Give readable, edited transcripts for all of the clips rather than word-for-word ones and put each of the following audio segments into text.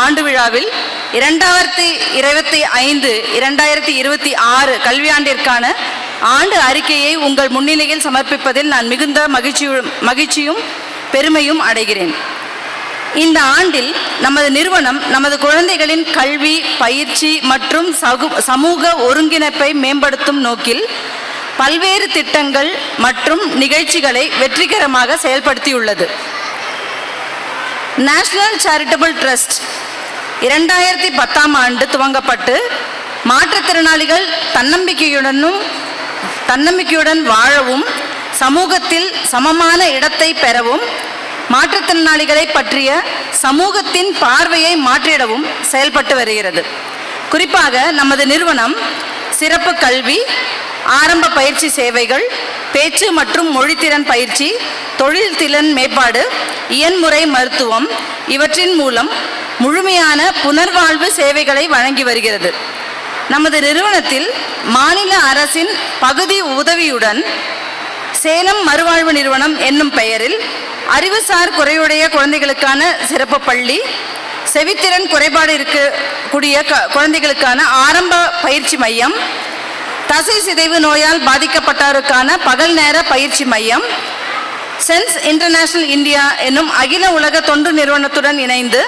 ஆண்டு விழாவில் 2025-2026 கல்வியாண்டிற்கான ஆண்டு அறிக்கையை உங்கள் முன்னிலையில் சமர்ப்பிப்பதில் நான் மிகுந்த மகிழ்ச்சியும் பெருமையும் அடைகிறேன். இந்த ஆண்டில் நமது நிறுவனம் நமது குழந்தைகளின் கல்வி, பயிற்சி மற்றும் சமூக ஒருங்கிணைப்பை மேம்படுத்தும் நோக்கில் பல்வேறு திட்டங்கள் மற்றும் நிகழ்ச்சிகளை வெற்றிகரமாக செயல்படுத்தியுள்ளது. நேஷனல் சேரிட்டபிள் ட்ரஸ்ட் 2010ஆம் ஆண்டு துவங்கப்பட்டு மாற்றுத்திறனாளிகள் தன்னம்பிக்கையுடன் வாழவும், சமூகத்தில் சமமான இடத்தை பெறவும், மாற்றுத்திறனாளிகளை பற்றிய சமூகத்தின் பார்வையை மாற்றிடவும் செயல்பட்டு வருகிறது. குறிப்பாக நமது நிறுவனம் சிறப்பு கல்வி, ஆரம்ப பயிற்சி சேவைகள், பேச்சு மற்றும் மொழித்திறன் பயிற்சி, தொழில் திறன் மேம்பாடு, இயன்முறை மருத்துவம் இவற்றின் மூலம் முழுமையான புனர்வாழ்வு சேவைகளை வழங்கி வருகிறது. நமது நிறுவனத்தில் மாநில அரசின் பகுதி உதவியுடன் சேலம் மறுவாழ்வு நிறுவனம் என்னும் பெயரில் அறிவுசார் குறையுடைய குழந்தைகளுக்கான சிறப்பு பள்ளி, செவித்திறன் குறைபாடு இருக்கக்கூடிய குழந்தைகளுக்கான ஆரம்ப பயிற்சி மையம், தசை சிதைவு நோயால் பாதிக்கப்பட்டோருக்கான பகல் நேர பயிற்சி மையம், சென்ஸ் இன்டர்நேஷனல் இந்தியா என்னும் அகில உலக தொண்டு நிறுவனத்துடன் இணைந்து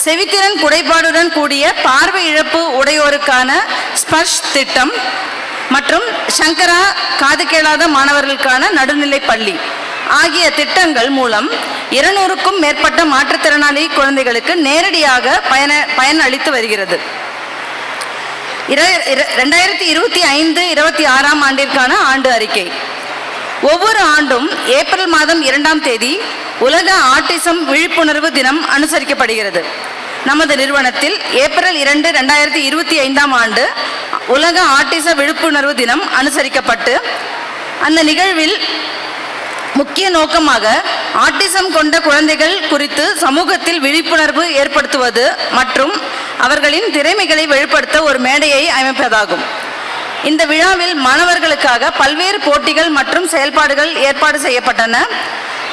செவித்திறன் குறைபாடுடன் கூடிய பார்வை இழப்பு உடையோருக்கான ஸ்பர்ஷ் திட்டம் மற்றும் சங்கரா காது கேளாத மாணவர்களுக்கான நடுநிலை பள்ளி ஆகிய திட்டங்கள் மூலம் 200க்கும் மேற்பட்ட மாற்றுத்திறனாளி குழந்தைகளுக்கு நேரடியாக பயன் அளித்து வருகிறது. 2025-26ஆம் ஆண்டிற்கான ஆண்டு அறிக்கை. ஒவ்வொரு ஆண்டும் ஏப்ரல் மாதம் 2ஆம் தேதி உலக ஆட்டிசம் விழிப்புணர்வு தினம் அனுசரிக்கப்படுகிறது. நமது நிறுவனத்தில் ஏப்ரல் 2, 2025ஆம் ஆண்டு உலக ஆட்டிச விழிப்புணர்வு தினம் அனுசரிக்கப்பட்டு, அந்த நிகழ்வில் முக்கிய நோக்கமாக ஆட்டிசம் கொண்ட குழந்தைகள் குறித்து சமூகத்தில் விழிப்புணர்வு ஏற்படுத்துவது மற்றும் அவர்களின் திறமைகளை வெளிப்படுத்த ஒரு மேடையை அமைப்பதாகும். இந்த விழாவில் மாணவர்களுக்காக பல்வேறு போட்டிகள் மற்றும் செயல்பாடுகள் ஏற்பாடு செய்யப்பட்டன.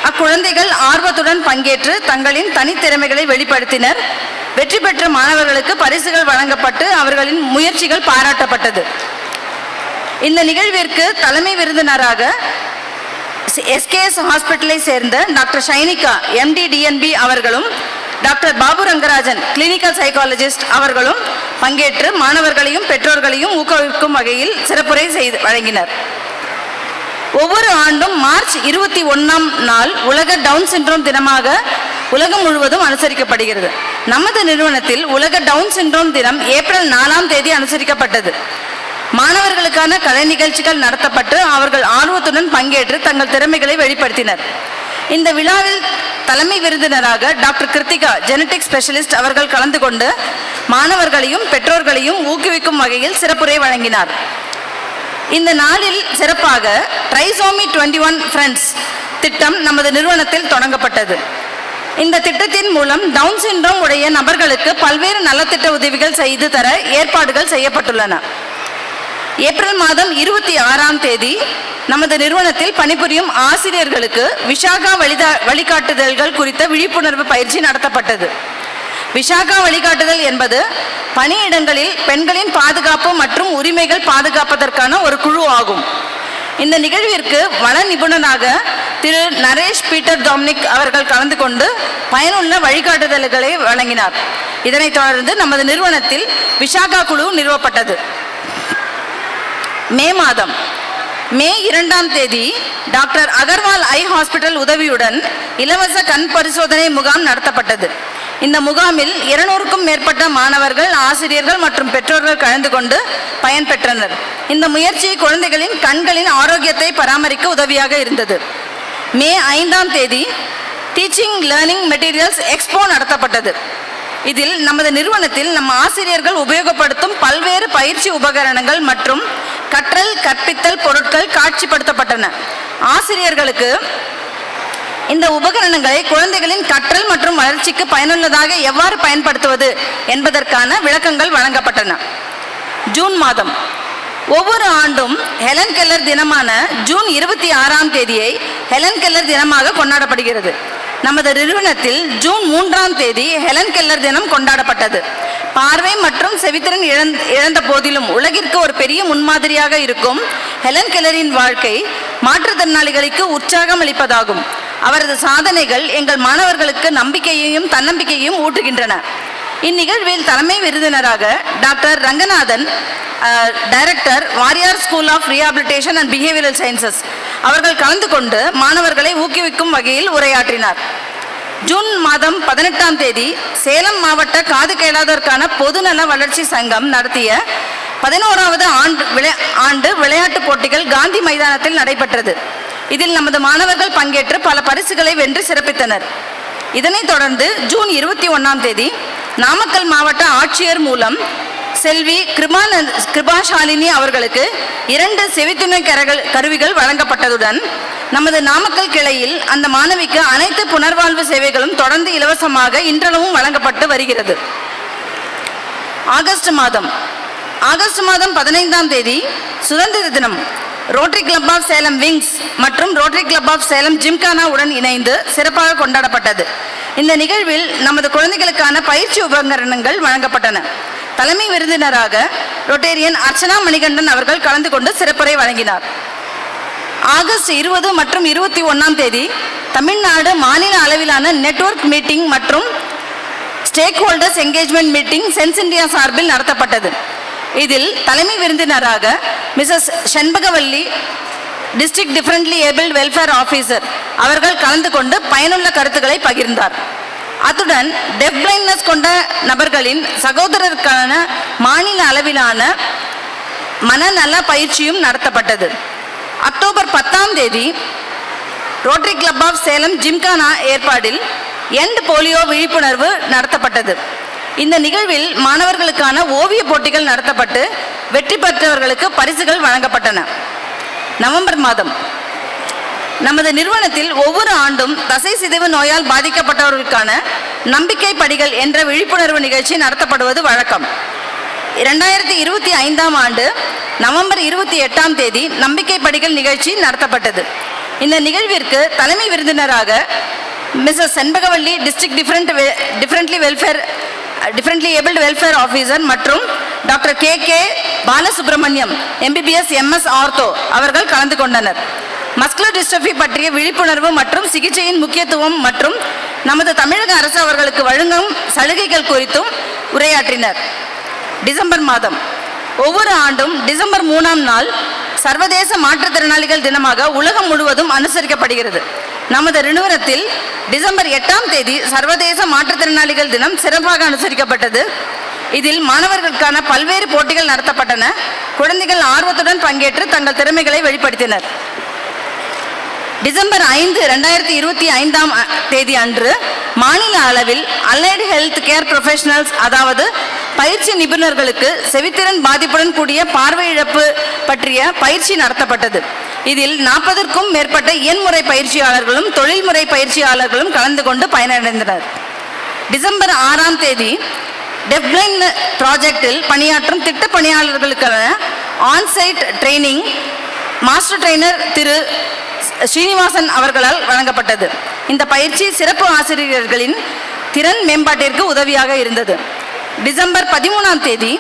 அக்குழந்தைகள் ஆர்வத்துடன் பங்கேற்று தங்களின் தனித்திறமைகளை வெளிப்படுத்தினர். வெற்றி பெற்ற மாணவர்களுக்கு பரிசுகள் வழங்கப்பட்டு அவர்களின் முயற்சிகள் பாராட்டப்பட்டது. இந்த நிகழ்விற்கு தலைமை விருந்தினராக எஸ்கேஎஸ் ஹாஸ்பிட்டலை சேர்ந்த டாக்டர் ஷைனிகா MD DNB அவர்களும், doctor Babu Rangarajan clinical psychologist அவர்களும் பங்கேற்று மாணவர்களையும் பெற்றோர்களையும் ஊக்குவிக்கும் வகையில் சிறப்புரை வழங்கினர். ஒவ்வொரு ஆண்டும் மார்ச் 21ஆம் நாள் உலக டவுன் சிண்ட்ரோம் தினமாக உலகம் முழுவதும் அனுசரிக்கப்படுகிறது. நமது நிறுவனத்தில் உலக டவுன் சிண்ட்ரோம் தினம் ஏப்ரல் 4ஆம் தேதி அனுசரிக்கப்பட்டது. மாணவர்களுக்கான கலை நிகழ்ச்சிகள் நடத்தப்பட்டு அவர்கள் ஆர்வத்துடன் பங்கேற்று தங்கள் திறமைகளை வெளிப்படுத்தினர். இந்த விழாவில் தலைமை விருந்தினராக டாக்டர் கிருத்திகா ஜெனடிக் ஸ்பெஷலிஸ்ட் அவர்கள் கலந்து கொண்டு மாணவர்களையும் பெற்றோர்களையும் ஊக்குவிக்கும் வகையில் சிறப்புரை வழங்கினார். இந்த நாளில் சிறப்பாக ட்ரைசோமி 21 ஃப்ரெண்ட்ஸ் திட்டம் நமது நிறுவனத்தில் தொடங்கப்பட்டது. இந்த திட்டத்தின் மூலம் டவுன் சிண்ட்ரோம் உடைய நபர்களுக்கு பல்வேறு நலத்திட்ட உதவிகள் செய்து தர ஏற்பாடுகள் செய்யப்பட்டுள்ளன. ஏப்ரல் மாதம் 26ஆம் தேதி நமது நிறுவனத்தில் பணிபுரியும் ஆசிரியர்களுக்கு விஷாகா வழிகாட்டுதல்கள் குறித்த விழிப்புணர்வு பயிற்சி நடத்தப்பட்டது. விஷாகா வழிகாட்டுதல் என்பது பணியிடங்களில் பெண்களின் பாதுகாப்பு மற்றும் உரிமைகள் பாதுகாப்பதற்கான ஒரு குழு ஆகும். இந்த நிகழ்விற்கு வள நிபுணராக திரு நரேஷ் பீட்டர் டொமினிக் அவர்கள் கலந்து கொண்டு பயனுள்ள வழிகாட்டுதல்களை வழங்கினார். இதனைத் தொடர்ந்து நமது நிறுவனத்தில் விஷாகா குழு நிறுவப்பட்டது. மே மாதம் மே 2ஆம் தேதி டாக்டர் அகர்வால் ஐ ஹாஸ்பிட்டல் உதவியுடன் இலவச கண் பரிசோதனை முகாம் நடத்தப்பட்டது. இந்த முகாமில் 200க்கும் மேற்பட்ட மாணவர்கள், ஆசிரியர்கள் மற்றும் பெற்றோர்கள் கலந்து கொண்டு பயன்பெற்றனர். இந்த முயற்சி குழந்தைகளின் கண்களின் ஆரோக்கியத்தை பராமரிக்க உதவியாக இருந்தது. மே 5ஆம் தேதி டீச்சிங் லேர்னிங் மெட்டீரியல்ஸ் எக்ஸ்போ நடத்தப்பட்டது. இதில் நமது நிறுவனத்தில் நம் ஆசிரியர்கள் உபயோகப்படுத்தும் பல்வேறு பயிற்சி உபகரணங்கள் மற்றும் கற்றல் கற்பித்தல் பொருட்கள் காட்சிப்படுத்தப்பட்டன. ஆசிரியர்களுக்கு இந்த உபகரணங்களை குழந்தைகளின் கற்றல் மற்றும் வளர்ச்சிக்கு பயனுள்ளதாக எவ்வாறு பயன்படுத்துவது என்பதற்கான விளக்கங்கள் வழங்கப்பட்டன. ஜூன் மாதம் ஒவ்வொரு ஆண்டும் ஹெலன் கெல்லர் தினமான ஜூன் 26ஆம் தேதியை ஹெலன் கெல்லர் தினமாக கொண்டாடப்படுகிறது. நமது நிறுவனத்தில் ஜூன் 3ஆம் தேதி ஹெலன் கெல்லர் தினம் கொண்டாடப்பட்டது. பார்வை மற்றும் செவித்திறன் இழந்த போதிலும் உலகிற்கு ஒரு பெரிய முன்மாதிரியாக இருக்கும் ஹெலன் கெல்லரின் வாழ்க்கை மாற்றுத்திறனாளிகளுக்கு உற்சாகம் அளிப்பதாகும். அவரது சாதனைகள் எங்கள் மாணவர்களுக்கு நம்பிக்கையையும் தன்னம்பிக்கையையும் ஊட்டுகின்றன. இந்நிகழ்வில் தலைமை விருந்தினராக doctor Ranganathan, director, Variyar school of rehabilitation and behavioural sciences அவர்கள் கலந்து கொண்டு மாணவர்களை ஊக்குவிக்கும் வகையில் உரையாற்றினார். ஜூன் மாதம் 18ஆம் தேதி சேலம் மாவட்ட காது கேளாதோருக்கான பொதுநல வளர்ச்சி சங்கம் நடத்திய 11வது ஆண்டு விளையாட்டுப் போட்டிகள் காந்தி மைதானத்தில் நடைபெற்றது. இதில் நமது மாணவர்கள் பங்கேற்று பல பரிசுகளை வென்று சிறப்பித்தனர். இதனைத் தொடர்ந்து ஜூன் 21ஆம் தேதி நாமக்கல் மாவட்ட ஆட்சியர் மூலம் செல்வி கிருபாஷாலினி அவர்களுக்கு 2 செவித்துணை கருவிகள் வழங்கப்பட்டதுடன் நமது நாமக்கல் கிளையில் அந்த மாணவிக்கு அனைத்து புனர்வாழ்வு சேவைகளும் தொடர்ந்து இலவசமாக இன்றளவும் வழங்கப்பட்டு வருகிறது. ஆகஸ்ட் மாதம் 15ஆம் தேதி சுதந்திர தினம் Rotary Club of Salem wings மற்றும் Rotary Club of Salem Gymkhana உடன் இணைந்து சிறப்பாக கொண்டாடப்பட்டது. இந்த நிகழ்வில் நமது குழந்தைகளுக்கான பயிற்சி உபகரணங்கள் வழங்கப்பட்டன. தலைமை விருந்தினராக ரொட்டேரியன் அர்ச்சனா மணிகண்டன் அவர்கள் கலந்து கொண்டு சிறப்புரை வழங்கினார். ஆகஸ்ட் 20 மற்றும் 21ஆம் தேதி தமிழ்நாடு மாநில அளவிலான நெட்வொர்க் மீட்டிங் மற்றும் stake holders engagement meeting Sense India சார்பில் நடத்தப்பட்டது. இதில் தலைமை விருந்தினராக Mrs Shenbagavalli, district differently abled welfare officer அவர்கள் கலந்து கொண்டு பயனுள்ள கருத்துக்களை பகிர்ந்தார். அத்துடன் டெஃப் பிளைண்ட்னஸ் கொண்ட நபர்களின் சகோதரருக்கான மாநில அளவிலான மனநல பயிற்சியும் நடத்தப்பட்டது. அக்டோபர் 10ஆம் தேதி Rotary Club of Salem Gymkhana ஏற்பாடில் எண்ட் போலியோ விழிப்புணர்வு நடத்தப்பட்டது. இந்த நிகழ்வில் மாணவர்களுக்கான ஓவிய போட்டிகள் நடத்தப்பட்டு வெற்றி பெற்றவர்களுக்கு பரிசுகள் வழங்கப்பட்டன. நவம்பர் மாதம் நமது நிறுவனத்தில் ஒவ்வொரு ஆண்டும் தசை சிதைவு நோயால் பாதிக்கப்பட்டவர்களுக்கான நம்பிக்கை படிகள் என்ற விழிப்புணர்வு நிகழ்ச்சி நடத்தப்படுவது வழக்கம். 2025ஆம் ஆண்டு நவம்பர் 28ஆம் தேதி நம்பிக்கை படிகள் நிகழ்ச்சி நடத்தப்பட்டது. இந்த நிகழ்விற்கு தலைமை விருந்தினராக Mrs Shenbagavalli, district differently abled welfare officer மற்றும் doctor K Balasubramaniam, MBBS MS ortho அவர்கள் கலந்து கொண்டனர். மஸ்குலர் டிஸ்ட்ரோபி பற்றிய விழிப்புணர்வு மற்றும் சிகிச்சையின் முக்கியத்துவம் மற்றும் நமது தமிழக அரசு அவர்களுக்கு வழங்கும் சலுகைகள் குறித்தும் உரையாற்றினர். டிசம்பர் மாதம் ஒவ்வொரு ஆண்டும் டிசம்பர் 3ஆம் நாள் சர்வதேச மாற்றுத்திறனாளிகள் தினமாக உலகம் முழுவதும் அனுசரிக்கப்படுகிறது. நமது நிறுவனத்தில் டிசம்பர் 8ஆம் தேதி சர்வதேச மாற்றுத்திறனாளிகள் தினம் சிறப்பாக அனுசரிக்கப்பட்டது. இதில் மாணவர்களுக்கான பல்வேறு போட்டிகள் நடத்தப்பட்டன. குழந்தைகள் ஆர்வத்துடன் பங்கேற்று தங்கள் திறமைகளை வெளிப்படுத்தினர். டிசம்பர் 5, 2025ஆம் தேதி அன்று மாநில அளவில் அலைடு ஹெல்த் கேர் ப்ரொஃபஷனல்ஸ், அதாவது பயிற்சி நிபுணர்களுக்கு செவித்திறன் பாதிப்புடன் கூடிய பார்வை இழப்பு பற்றிய பயிற்சி நடத்தப்பட்டது. இதில் 40க்கும் மேற்பட்ட இயன்முறை பயிற்சியாளர்களும் தொழில்முறை பயிற்சியாளர்களும் கலந்து கொண்டு பயனடைந்தனர். டிசம்பர் 6ஆம் தேதி டெஃப் பிளைண்ட் ப்ராஜெக்டில் பணியாற்றும் திட்ட பணியாளர்களுக்கான ஆன்சைட் ட்ரைனிங் மாஸ்டர் ட்ரெய்னர் திரு ஸ்ரீனிவாசன் அவர்களால் வழங்கப்பட்டது. இந்த பயிற்சி சிறப்பு ஆசிரியர்களின் திறன் மேம்பாட்டிற்கு உதவியாக இருந்தது. டிசம்பர் 13ஆம் தேதி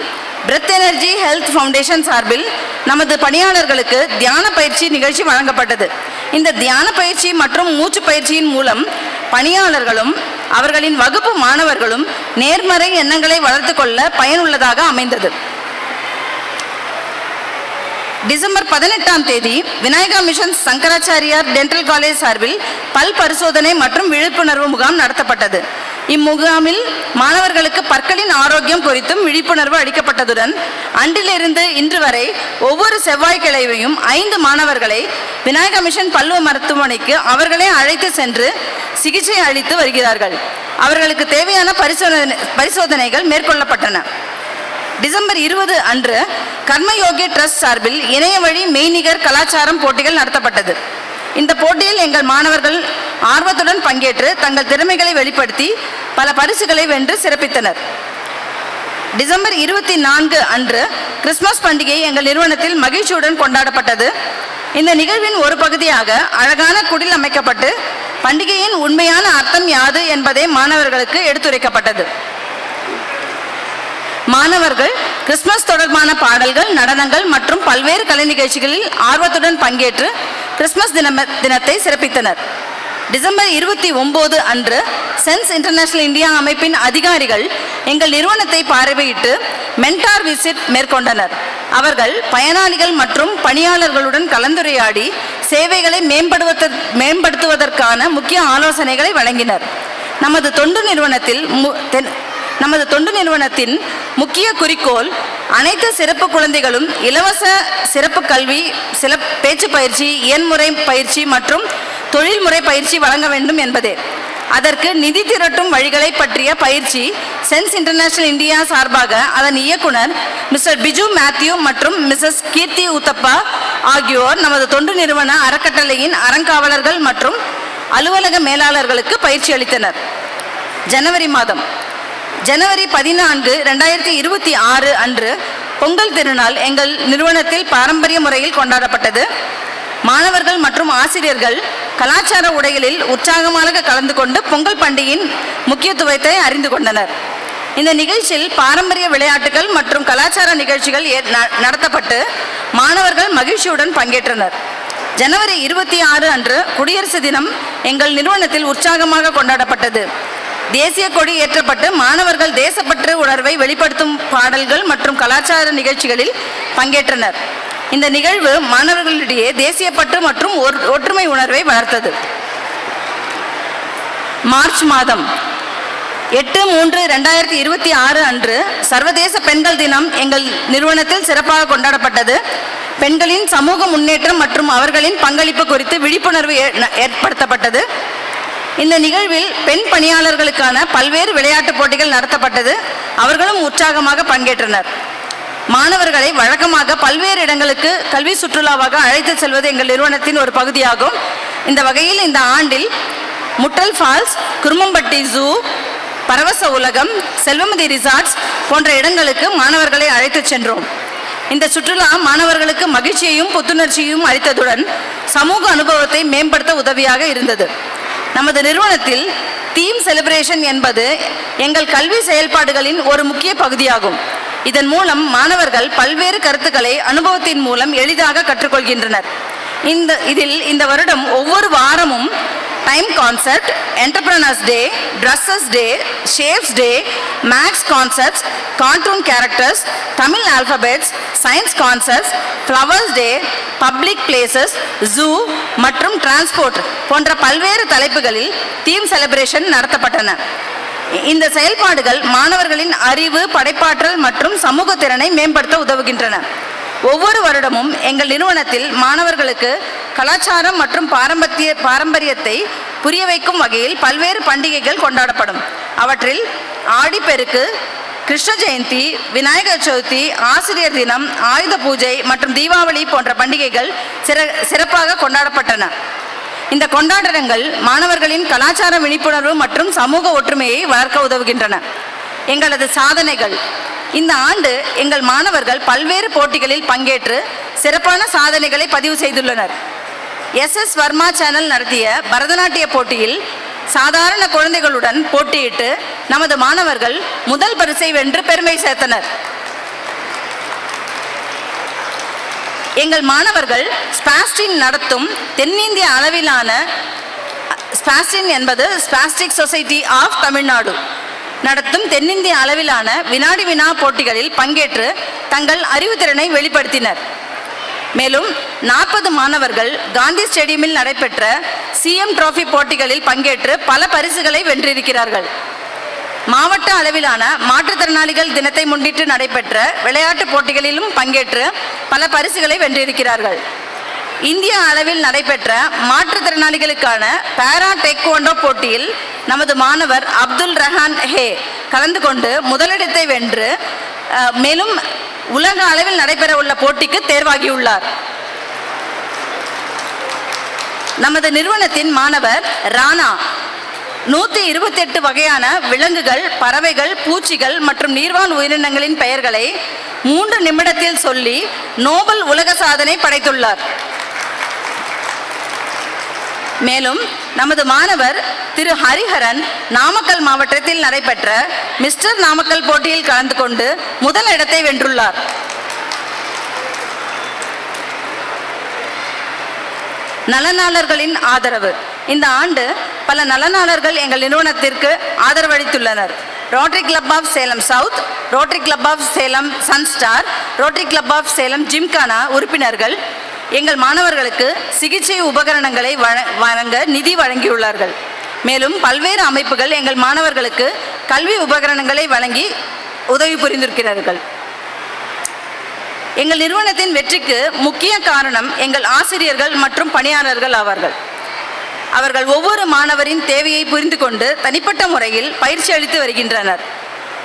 பிரெத் எனர்ஜி ஹெல்த் ஃபவுண்டேஷன் சார்பில் நமது பணியாளர்களுக்கு தியான பயிற்சி நிகழ்ச்சி வழங்கப்பட்டது. இந்த தியான பயிற்சி மற்றும் மூச்சு பயிற்சியின் மூலம் பணியாளர்களும் அவர்களின் வகுப்பு மாணவர்களும் நேர்மறை எண்ணங்களை வளர்த்து கொள்ள பயனுள்ளதாக அமைந்தது. டிசம்பர் 18ஆம் தேதி விநாயகா மிஷன் சங்கராச்சாரியார் டென்டல் காலேஜ் சார்பில் பல் பரிசோதனை மற்றும் விழிப்புணர்வு முகாம் நடத்தப்பட்டது. இம்முகாமில் மாணவர்களுக்கு பற்களின் ஆரோக்கியம் குறித்தும் விழிப்புணர்வு அளிக்கப்பட்டதுடன் அன்றிலிருந்து இன்று வரை ஒவ்வொரு செவ்வாய்க்கிழமையும் 5 மாணவர்களை விநாயகா மிஷன் பல்லுவ மருத்துவமனைக்கு அவர்களே அழைத்து சென்று சிகிச்சை அளித்து வருகிறார்கள். அவர்களுக்கு தேவையான பரிசோதனைகள் மேற்கொள்ளப்பட்டன. டிசம்பர் 20 அன்று கர்மயோகி ட்ரஸ்ட் சார்பில் இணைய வழி மெய்நிகர் கலாச்சாரம் போட்டிகள் நடத்தப்பட்டது. இந்த போட்டியில் எங்கள் மாணவர்கள் ஆர்வத்துடன் பங்கேற்று தங்கள் திறமைகளை வெளிப்படுத்தி பல பரிசுகளை வென்று சிறப்பித்தனர். டிசம்பர் 24 அன்று கிறிஸ்துமஸ் பண்டிகை எங்கள் நிறுவனத்தில் மகிழ்ச்சியுடன் கொண்டாடப்பட்டது. இந்த நிகழ்வின் ஒரு பகுதியாக அழகான குடில் அமைக்கப்பட்டு பண்டிகையின் உண்மையான அர்த்தம் யாது என்பதை மாணவர்களுக்கு எடுத்துரைக்கப்பட்டது. மாணவர்கள் கிறிஸ்துமஸ் தொடர்பான பாடல்கள், நடனங்கள் மற்றும் பல்வேறு கலை நிகழ்ச்சிகளில் ஆர்வத்துடன் பங்கேற்று கிறிஸ்துமஸ் தினத்தை சிறப்பித்தனர். டிசம்பர் 29 அன்று சென்ஸ் இன்டர்நேஷனல் இந்தியா அமைப்பின் அதிகாரிகள் எங்கள் நிறுவனத்தை பார்வையிட்டு மென்டார் விசிட் மேற்கொண்டனர். அவர்கள் பயனாளிகள் மற்றும் பணியாளர்களுடன் கலந்துரையாடி சேவைகளை மேம்படுத்துவதற்கான முக்கிய ஆலோசனைகளை வழங்கினர். நமது தொண்டு நிறுவனத்தின் முக்கிய குறிக்கோள் அனைத்து சிறப்பு குழந்தைகளும் இலவச சிறப்பு கல்வி, பேச்சு பயிற்சி, எண்முறை பயிற்சி மற்றும் தொழில்முறை பயிற்சி வழங்க வேண்டும் என்பதே. அதற்கு நிதி திரட்டும் வழிகளை பற்றிய பயிற்சி சென்ஸ் இன்டர்நேஷனல் இந்தியா சார்பாக அதன் இயக்குனர் மிஸ்டர் பிஜு மேத்யூ மற்றும் மிஸ்ஸஸ் கீர்த்தி உத்தப்பா ஆகியோர் நமது தொண்டு நிறுவன அறக்கட்டளையின் அறங்காவலர்கள் மற்றும் அலுவலக மேலாளர்களுக்கு பயிற்சி அளித்தனர். ஜனவரி மாதம் ஜனவரி 14, 2026 அன்று பொங்கல் திருநாள் எங்கள் நிறுவனத்தில் பாரம்பரிய முறையில் கொண்டாடப்பட்டது. மாணவர்கள் மற்றும் ஆசிரியர்கள் கலாச்சார உடைகளில் உற்சாகமாக கலந்து கொண்டு பொங்கல் பண்டிகையின் முக்கியத்துவத்தை அறிந்து கொண்டனர். இந்த நிகழ்ச்சியில் பாரம்பரிய விளையாட்டுகள் மற்றும் கலாச்சார நிகழ்ச்சிகள் நடத்தப்பட்டு மாணவர்கள் மகிழ்ச்சியுடன் பங்கேற்றனர். ஜனவரி 26 அன்று குடியரசு தினம் எங்கள் நிறுவனத்தில் உற்சாகமாக கொண்டாடப்பட்டது. தேசிய கொடி ஏற்றப்பட்டு மாணவர்கள் தேசப்பற்று உணர்வை வெளிப்படுத்தும் பாடல்கள் மற்றும் கலாச்சார நிகழ்ச்சிகளில் பங்கேற்றனர். இந்த நிகழ்வு மாணவர்களிடையே தேசியப்பற்று மற்றும் ஒற்றுமை உணர்வை வளர்த்தது. மார்ச் மாதம் 8/3/2026 அன்று சர்வதேச பெண்கள் தினம் எங்கள் நிறுவனத்தில் சிறப்பாக கொண்டாடப்பட்டது. பெண்களின் சமூக முன்னேற்றம் மற்றும் அவர்களின் பங்களிப்பு குறித்து விழிப்புணர்வு ஏற்படுத்தப்பட்டது. இந்த நிகழ்வில் பெண் பணியாளர்களுக்கான பல்வேறு விளையாட்டுப் போட்டிகள் நடத்தப்பட்டது. அவர்களும் உற்சாகமாக பங்கேற்றனர். மாணவர்களை வழக்கமாக பல்வேறு இடங்களுக்கு கல்வி சுற்றுலாவாக அழைத்து செல்வது எங்கள் நிறுவனத்தின் ஒரு பகுதியாகும். இந்த வகையில் இந்த ஆண்டில் முட்டல் ஃபால்ஸ், குருமம்பட்டி ஜூ, பரவச உலகம், செல்வமதி ரிசார்ட்ஸ் போன்ற இடங்களுக்கு மாணவர்களை அழைத்து சென்றோம். இந்த சுற்றுலா மாணவர்களுக்கு மகிழ்ச்சியையும் புத்துணர்ச்சியையும் அளித்ததுடன் சமூக அனுபவத்தை மேம்படுத்த உதவியாக இருந்தது. நமது நிறுவனத்தில் தீம் செலிப்ரேஷன் என்பது எங்கள் கல்வி செயல்பாடுகளின் ஒரு முக்கிய பகுதியாகும். இதன் மூலம் மாணவர்கள் பல்வேறு கருத்துக்களை அனுபவத்தின் மூலம் எளிதாக கற்றுக்கொள்கின்றனர். இந்த வருடம் ஒவ்வொரு வாரமும் time concept, entrepreneurs day, dresses day, shapes day, maths concepts, cartoon characters, Tamil alphabets, science concepts, flowers day, public places, zoo மற்றும் டிரான்ஸ்போர்ட் போன்ற பல்வேறு தலைப்புகளில் தீம் செலிப்ரேஷன் நடத்தப்பட்டன. இந்த செயல்பாடுகள் மாணவர்களின் அறிவு, படைப்பாற்றல் மற்றும் சமூக திறனை மேம்படுத்த உதவுகின்றன. ஒவ்வொரு வருடமும் எங்கள் நிறுவனத்தில் மாணவர்களுக்கு கலாச்சாரம் மற்றும் பாரம்பரியத்தை புரிய வைக்கும் வகையில் பல்வேறு பண்டிகைகள் கொண்டாடப்படும். அவற்றில் ஆடிப்பெருக்கு, கிருஷ்ண ஜெயந்தி, விநாயகர் சதுர்த்தி, ஆசிரியர் தினம், ஆயுத பூஜை மற்றும் தீபாவளி போன்ற பண்டிகைகள் சிறப்பாக கொண்டாடப்பட்டன. இந்த கொண்டாட்டங்கள் மாணவர்களின் கலாச்சார விழிப்புணர்வு மற்றும் சமூக ஒற்றுமையை வளர்க்க உதவுகின்றன. எங்களது சாதனைகள்: இந்த ஆண்டு எங்கள் மாணவர்கள் பல்வேறு போட்டிகளில் பங்கேற்று சிறப்பான சாதனைகளை பதிவு செய்துள்ளனர். SS வர்மா சேனல் நடத்திய பரதநாட்டிய போட்டியில் சாதாரண குழந்தைகளுடன் போட்டியிட்டு நமது மாணவர்கள் முதல் பரிசை வென்று பெருமை சேர்த்தனர். எங்கள் மாணவர்கள் ஸ்பாஸ்டின் நடத்தும் தென்னிந்திய அளவிலான ஸ்பாஸ்டின் என்பது ஸ்பாஸ்டிக் சொசைட்டி ஆஃப் தமிழ்நாடு நடத்தும் தென்னிந்திய அளவிலான வினாடி வினா போட்டிகளில் பங்கேற்று தங்கள் அறிவுத்திறனை வெளிப்படுத்தினர். மேலும் 40 மாணவர்கள் காந்தி ஸ்டேடியமில் நடைபெற்ற CM டிராஃபி போட்டிகளில் பங்கேற்று பல பரிசுகளை வென்றிருக்கிறார்கள். மாவட்ட அளவிலான மாற்றுத்திறனாளிகள் தினத்தை முன்னிட்டு நடைபெற்ற விளையாட்டுப் போட்டிகளிலும் பங்கேற்று பல பரிசுகளை வென்றிருக்கிறார்கள். இந்திய அளவில் நடைபெற்ற மாற்றுத்திறனாளிகளுக்கான பாரா டேக்வாண்டோ போட்டியில் நமது மாணவர் அப்துல் ரஹான் ஹே கலந்து கொண்டு முதலிடத்தை வென்று மேலும் உலக அளவில் நடைபெற உள்ள போட்டிக்கு தேர்வாகியுள்ளார். நமது நிறுவனத்தின் மாணவர் ராணா 128 வகையான விலங்குகள், பறவைகள், பூச்சிகள் மற்றும் நீர்வாழ் உயிரினங்களின் பெயர்களை 3 நிமிடத்தில் சொல்லி நோபல் உலக சாதனை படைத்துள்ளார். மேலும் நமது மாணவர் திரு ஹரிஹரன் நாமக்கல் மாவட்டத்தில் நடைபெற்ற மிஸ்டர் நாமக்கல் போட்டியில் கலந்து கொண்டு முதல் இடத்தை வென்றுள்ளார். நலனாளர்களின் ஆதரவு. இந்த ஆண்டு பல நலனாளர்கள் எங்கள் நிறுவனத்திற்கு ஆதரவளித்துள்ளனர். Rotary Club of Salem South, Rotary Club of Salem Sunstar, Rotary Club of Salem Gymkhana உறுப்பினர்கள் எங்கள் மாணவர்களுக்கு சிகிச்சை உபகரணங்களை வழங்க நிதி வழங்கியுள்ளார்கள். மேலும் பல்வேறு அமைப்புகள் எங்கள் மாணவர்களுக்கு கல்வி உபகரணங்களை வழங்கி உதவி புரிந்திருக்கிறார்கள். எங்கள் நிறுவனத்தின் வெற்றிக்கு முக்கிய காரணம் எங்கள் ஆசிரியர்கள் மற்றும் பணியாளர்கள் ஆவார்கள். அவர்கள் ஒவ்வொரு மாணவரின் தேவையை புரிந்து கொண்டு தனிப்பட்ட முறையில் பயிற்சி அளித்து வருகின்றனர்.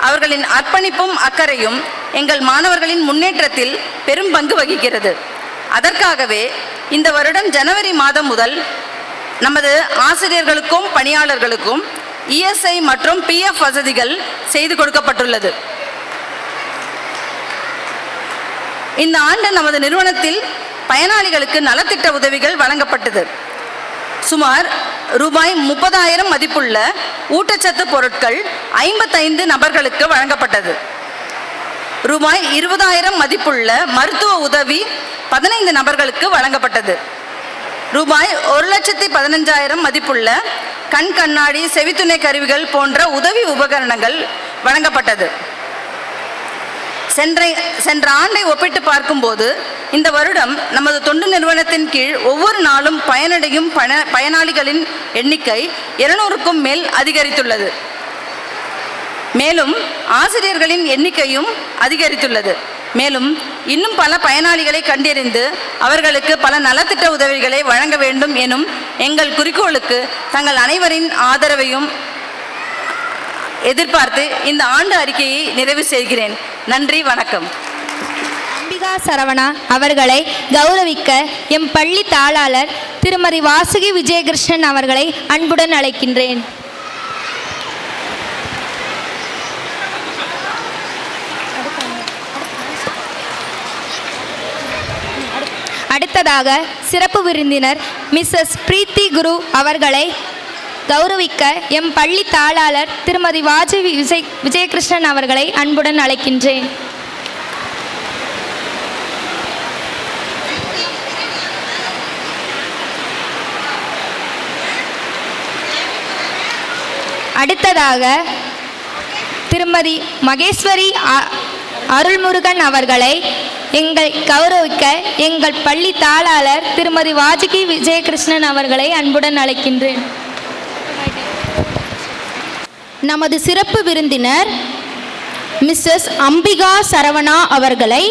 அவர்களின் அர்ப்பணிப்பும் அக்கறையும் எங்கள் மாணவர்களின் முன்னேற்றத்தில் பெரும் பங்கு வகிக்கிறது. அதற்காகவே இந்த வருடம் ஜனவரி மாதம் முதல் நமது ஆசிரியர்களுக்கும் பணியாளர்களுக்கும் இஎஸ்ஐ மற்றும் பிஎஃப் வசதிகள் செய்து கொடுக்கப்பட்டுள்ளது. இந்த ஆண்டு நமது நிறுவனத்தில் பயனாளிகளுக்கு நலத்திட்ட உதவிகள் வழங்கப்பட்டது. சுமார் ரூபாய் 30,000 மதிப்புள்ள ஊட்டச்சத்து பொருட்கள் 55 நபர்களுக்கு வழங்கப்பட்டது. ரூபாய் 20,000 மதிப்புள்ள மருத்துவ உதவி 15 நபர்களுக்கு வழங்கப்பட்டது. ரூபாய் 1,15,000 மதிப்புள்ள கண் கண்ணாடி, செவித்துணை கருவிகள் போன்ற உதவி உபகரணங்கள் வழங்கப்பட்டது. சென்ற ஆண்டை ஒப்பிட்டு பார்க்கும்போது இந்த வருடம் நமது தொண்டு நிறுவனத்தின் கீழ் ஒவ்வொரு நாளும் பயனடையும் பயனாளிகளின் எண்ணிக்கை 200க்கும் மேல் அதிகரித்துள்ளது. மேலும் ஆசிரியர்களின் எண்ணிக்கையும் அதிகரித்துள்ளது. மேலும் இன்னும் பல பயனாளிகளை கண்டறிந்து அவர்களுக்கு பல நலத்திட்ட உதவிகளை வழங்க வேண்டும் எனும் எங்கள் குறிக்கோளுக்கு தங்கள் அனைவரின் ஆதரவையும் எதிர்பார்த்து இந்த ஆண்டு அறிக்கையை நிறைவு செய்கிறேன். நன்றி, வணக்கம். அம்பிகா சரவணா அவர்களை கௌரவிக்க எம் பள்ளி தாளாளர் திருமதி வாசுகி விஜயகிருஷ்ணன் அவர்களை அன்புடன் அழைக்கின்றேன். அடுத்ததாக சிறப்பு விருந்தினர் மிஸ்ஸஸ் பிரீத்தி குரு அவர்களை கௌரவிக்க எம் பள்ளி தாளாளர் திருமதி வாசுகி விஜயகிருஷ்ணன் அவர்களை அன்புடன் அழைக்கின்றேன். அடுத்ததாக திருமதி மகேஸ்வரி அருள்முருகன் அவர்களை கௌரவிக்க எங்கள் பள்ளி தாளாளர் திருமதி வாசுகி விஜயகிருஷ்ணன் அவர்களை அன்புடன் அழைக்கின்றேன். நமது சிறப்பு விருந்தினர் மிஸ்ஸஸ் அம்பிகா சரவணா அவர்களை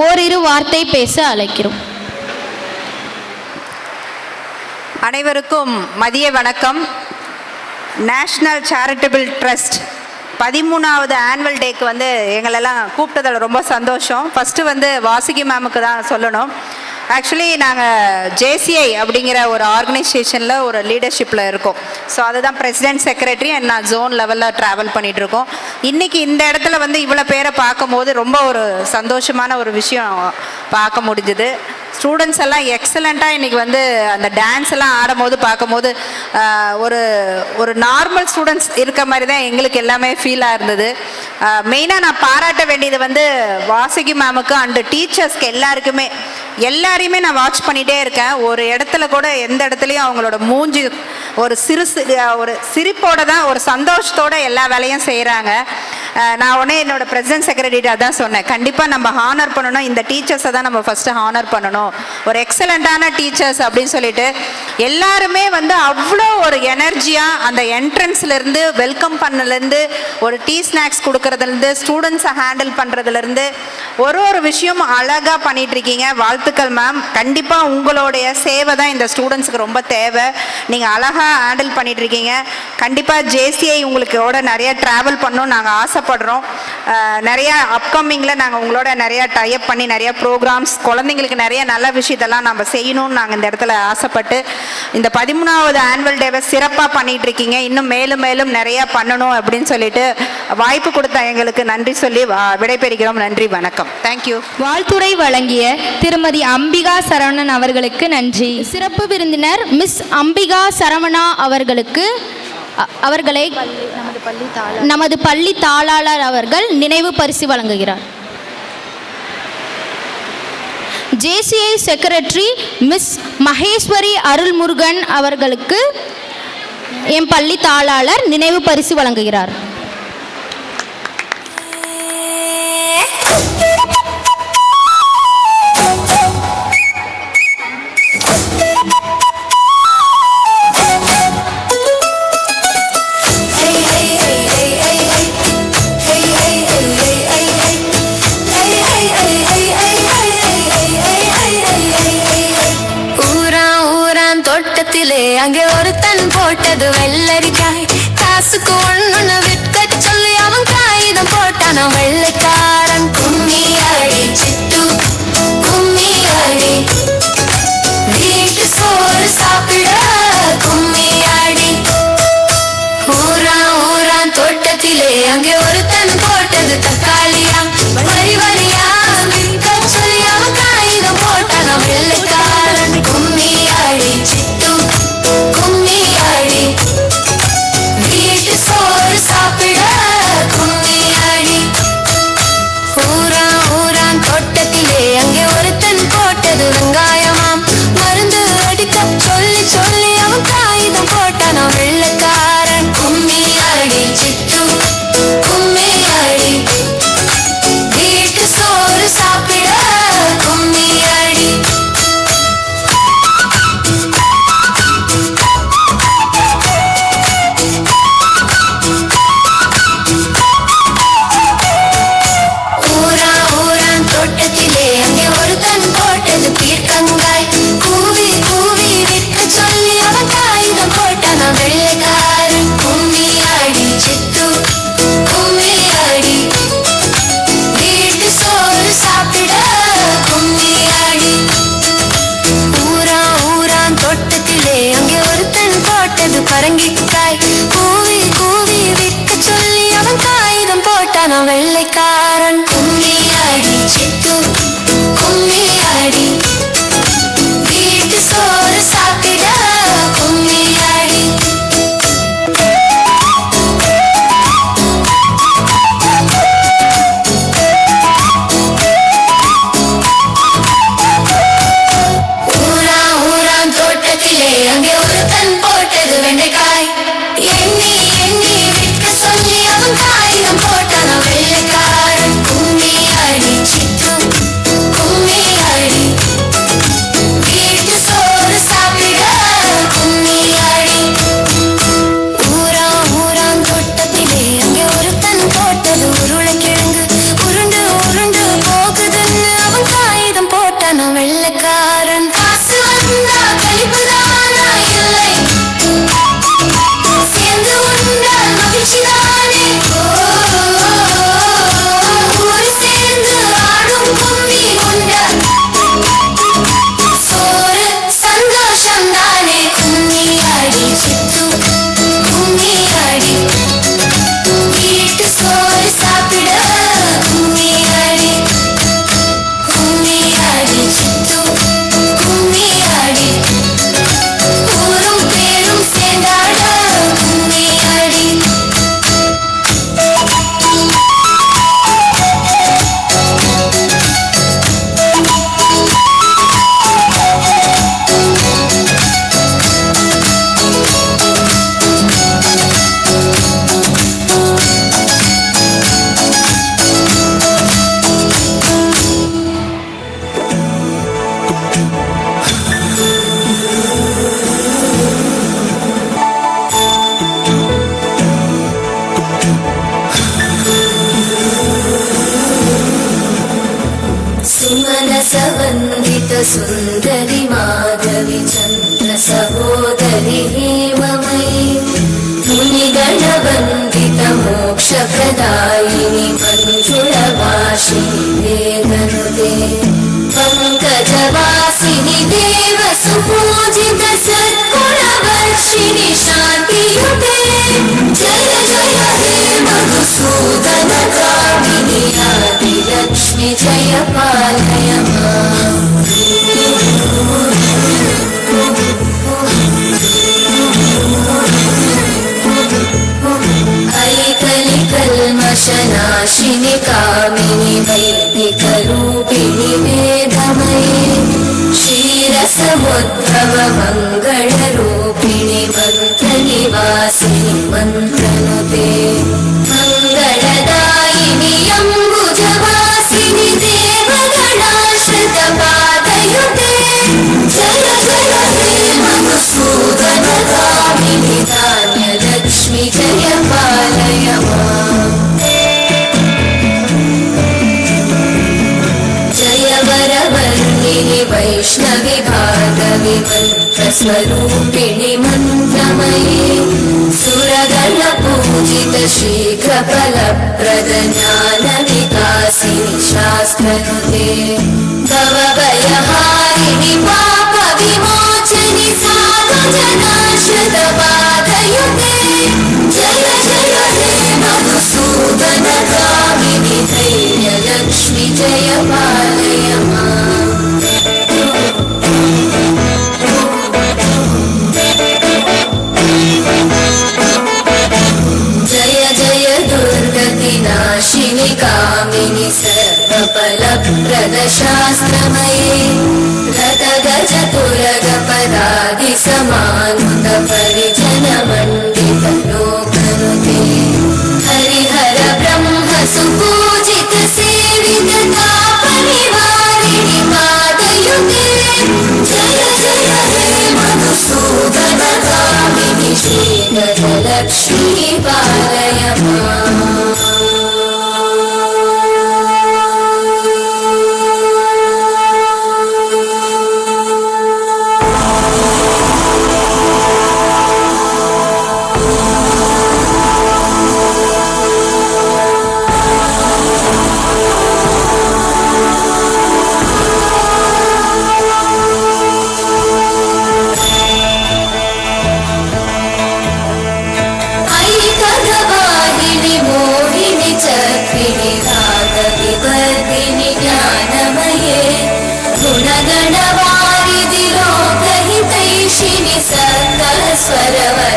ஓரிரு வார்த்தை பேச அழைக்கிறோம். அனைவருக்கும் மதிய வணக்கம். நேஷ்னல் சேரிட்டபிள் ட்ரஸ்ட் 13வது ஆனுவல் டேக்கு எங்களெல்லாம் கூப்பிட்டதில் ரொம்ப சந்தோஷம். ஃபஸ்ட்டு வாசுகி மேமுக்கு தான் சொல்லணும். ஆக்சுவலி நாங்கள் ஜேசிஐ அப்படிங்கிற ஒரு ஆர்கனைசேஷனில் ஒரு லீடர்ஷிப்பில் இருக்கோம். ஸோ அதுதான் பிரசிடென்ட், செக்ரட்டரி அண்ட் நான் ஜோன் லெவலில் ட்ராவல் பண்ணிகிட்ருக்கோம். இன்றைக்கி இந்த இடத்துல இவ்வளோ பேரை பார்க்கும்போது ரொம்ப ஒரு சந்தோஷமான ஒரு விஷயம் பார்க்க முடிஞ்சுது. ஸ்டூடெண்ட்ஸ் எல்லாம் எக்ஸலண்ட்டாக இன்றைக்கி அந்த டான்ஸ் எல்லாம் ஆடும்போது பார்க்கும்போது ஒரு ஒரு நார்மல் ஸ்டூடெண்ட்ஸ் இருக்க மாதிரி தான் எங்களுக்கு எல்லாமே ஃபீலாக இருந்தது. மெயினாக நான் பாராட்ட வேண்டியது வாசுகி மேமுக்கு அண்டு டீச்சர்ஸ்க்கு எல்லாரையுமே நான் வாட்ச் பண்ணிகிட்டே இருக்கேன். ஒரு இடத்துல கூட எந்த இடத்துலையும் அவங்களோட மூஞ்சி ஒரு ஒரு சிரிப்போட தான், ஒரு சந்தோஷத்தோட எல்லா வேலையும் செய்கிறாங்க. நான் உடனே என்னோட பிரசிடென்ட் செக்ரட்டரிட்ட தான் சொன்னேன், கண்டிப்பாக நம்ம ஹானர் பண்ணணும், இந்த டீச்சர்ஸை தான் நம்ம ஃபஸ்ட்டு ஹானர் பண்ணணும், ஒரு எக்ஸலண்ட்டான டீச்சர்ஸ் அப்படின்னு சொல்லிட்டு எல்லாருமே அவ்வளோ ஒரு எனர்ஜியாக அந்த என்ட்ரன்ஸ்லேருந்து வெல்கம் பண்ணலேருந்து ஒரு டீ ஸ்நாக்ஸ் கொடுக்கறதுலேருந்து ஸ்டூடெண்ட்ஸை ஹேண்டில் பண்ணுறதுலேருந்து ஒரு விஷயம் அழகாக பண்ணிகிட்ருக்கீங்க. வாழ்த்துக்கள் மேம். கண்டிப்பாக உங்களுடைய சேவை தான் இந்த ஸ்டூடெண்ட்ஸுக்கு ரொம்ப தேவை. நீங்கள் அழகாக ஹேண்டில் பண்ணிகிட்ருக்கீங்க. கண்டிப்பாக ஜேசிஐ உங்களுக்கோட நிறைய ட்ராவல் பண்ணணும் நாங்கள் ஆசைப்படுறோம். நிறையா அப்கமிங்கில் நாங்கள் உங்களோட நிறையா டைப் பண்ணி நிறையா ப்ரோக்ராம்ஸ், குழந்தைங்களுக்கு நிறைய நல்ல விஷயத்தெல்லாம் நம்ம செய்யணும்னு நாங்கள் இந்த இடத்துல ஆசைப்பட்டு இந்த 13வது ஆனுவல் டேவை சிறப்பாக பண்ணிகிட்டு இருக்கீங்க. இன்னும் மேலும் மேலும் நிறையா பண்ணணும் அப்படின்னு சொல்லிட்டு வாய்ப்பு கொடுத்த எங்களுக்கு நன்றி சொல்லி விடைபெறுகிறோம். நன்றி, வணக்கம். வணக்கம். தேங்க்யூ. வாழ்த்துரை வழங்கிய திருமதி அம்பிகா சரவணன் அவர்களுக்கு நன்றி. சிறப்பு விருந்தினர் மிஸ் அம்பிகா சரவணா அவர்களை நமது பள்ளி தாளாளர் அவர்கள் நினைவு பரிசு வழங்குகிறார். JCI secretary miss Maheswari Arulmurugan அவர்களுக்கு என் பள்ளி தாளாளர் நினைவு பரிசு வழங்குகிறார். அங்கே ஒருத்தன் போட்டது வெள்ளரிக்காய், காசுக்கு ஒண்ணு விற்க சொல்லி அவன் காகிதம் போட்டான் வெள்ளைக்காரன். கும்மி அடி சிட்டு கும்மி அடி, வீட்டு சோறு சாப்பிட கும்மி அடி. ஊரான் தோட்டத்திலே அங்கே ஒருத்தன் போட்டது தக்காளியா, வரி வரியா விற்க சொல்லி அவன் காகிதம் போட்டான் வெள்ளைக்காரன். கும்மி அடி சிட்டு கும்மி அடி, வீட்டு சோறு சாப்பிட கும்மி அடி. ஊரான் தோட்டத்திலே அங்கே ஒருத்தன் போட்டது வெங்காயமாம், மருந்து அடிக்க சொல்லி சொல்லி அவன் காகிதம் போட்டான் வெள்ளைக்காரன். கும்மி அடி சிட்டு கும்மி அடி, வீட்டு சோறு சாப்பிட கும்மி அடி. ஊரான் தோட்டத்திலே அங்கே ஒருத்தன் போட்டது பீர்க்கங்காய், கூவி கூவி விற்க சொல்லி அவன் காகிதம் போட்டான் வெள்ளைக்காரன். கும்மி அடி சிட்டு கும்மி அடி, வீட்டு சோறு சாப்பிட கும்மி அடி. ஊரான் தோட்டத்திலே அங்கே ஒருத்தன் போட்டது பரங்கிக்காய், கூவி கூவி விற்க சொல்லி அவன் காகிதம் போட்டான் வெள்ளைக்காரன். கும்மி அடி சிட்டு கும்மி அடி, வீட்டு சோறு சாப்பிட கும்மி அடி. ஊரான் தோட்டத்திலே அங்கே ஒருத்தன் போட்டது வெண்டைக்காய், எண்ணி எண்ணி விற்க சொல்லி அவன் காகிதம் போட்டான் வெள்ளைக்காரன். கும்மி அடி சிட்டு கும்மி அடி, வீட்டு சோறு சாப்பிட கும்மி அடி. ஊரான் தோட்டத்திலே அங்கே ஒருத்தன் போட்டது உருளைக்கிழங்கு, உருண்டு உருண்டு போகுதுன்னு அவன் காகிதம் போட்டான் வெள்ளைக்காரன். காசு வந்தா கழிப்புதானா இல்லை, சேர்ந்து உண்டால் மகிழ்ச்சிதானே. ஊரு சேர்ந்து ஆடும் கும்மி உண்டால் சோறு சந்தோஷம் தானே. கும்மி அடி சிட்டு கும்மி அடி, வீட்டு சோறு சாப்பிட கும்மி அடி. கும்மி அடி சிட்டு கும்மி அடி, ஊரும் பேரும் சேர்ந்தாட கும்மி அடி. सुमनसवन्दित सुन्दरि माधवि चन्द्र सहोदरि हेममयि, मुनिगणवन्दित मोक्षप्रदायिनि मञ्जुळवासिनि वेदनुते, पङ्कजवासिनि देवसुपूजित सत्कुलवर्षिणि शान्तियुते. जय जय हे मधुसूदन कामिनि आदिलक्ष्मि जय वैष्णवि भार्गवि मन्त्रस्वरूपिणि मन्त्रमये सुरगणपूजित शीघ्रफलप्रद ज्ञानविकासिनि शास्त्रनुते भवभयहारिणि पापविमोचनि साधुजनाश्रितपादयुते जय जय हे मधुसूदनगामिनि धैर्यलक्ष्मि जय पालय माम् जय जय दुर्गतिनाशिनि कामिनि सर्वफलप्रदशास्त्रमये रतगजतुरगपदादिसमानुत परिजनमण्डितलोकनुते हरिहर ब्रह्म सुपूजित सेवित तापनिवारिणि पादयुते जय जय हे मधुसूदनगामिनि श्रीगजलक्ष्मी पालय माम्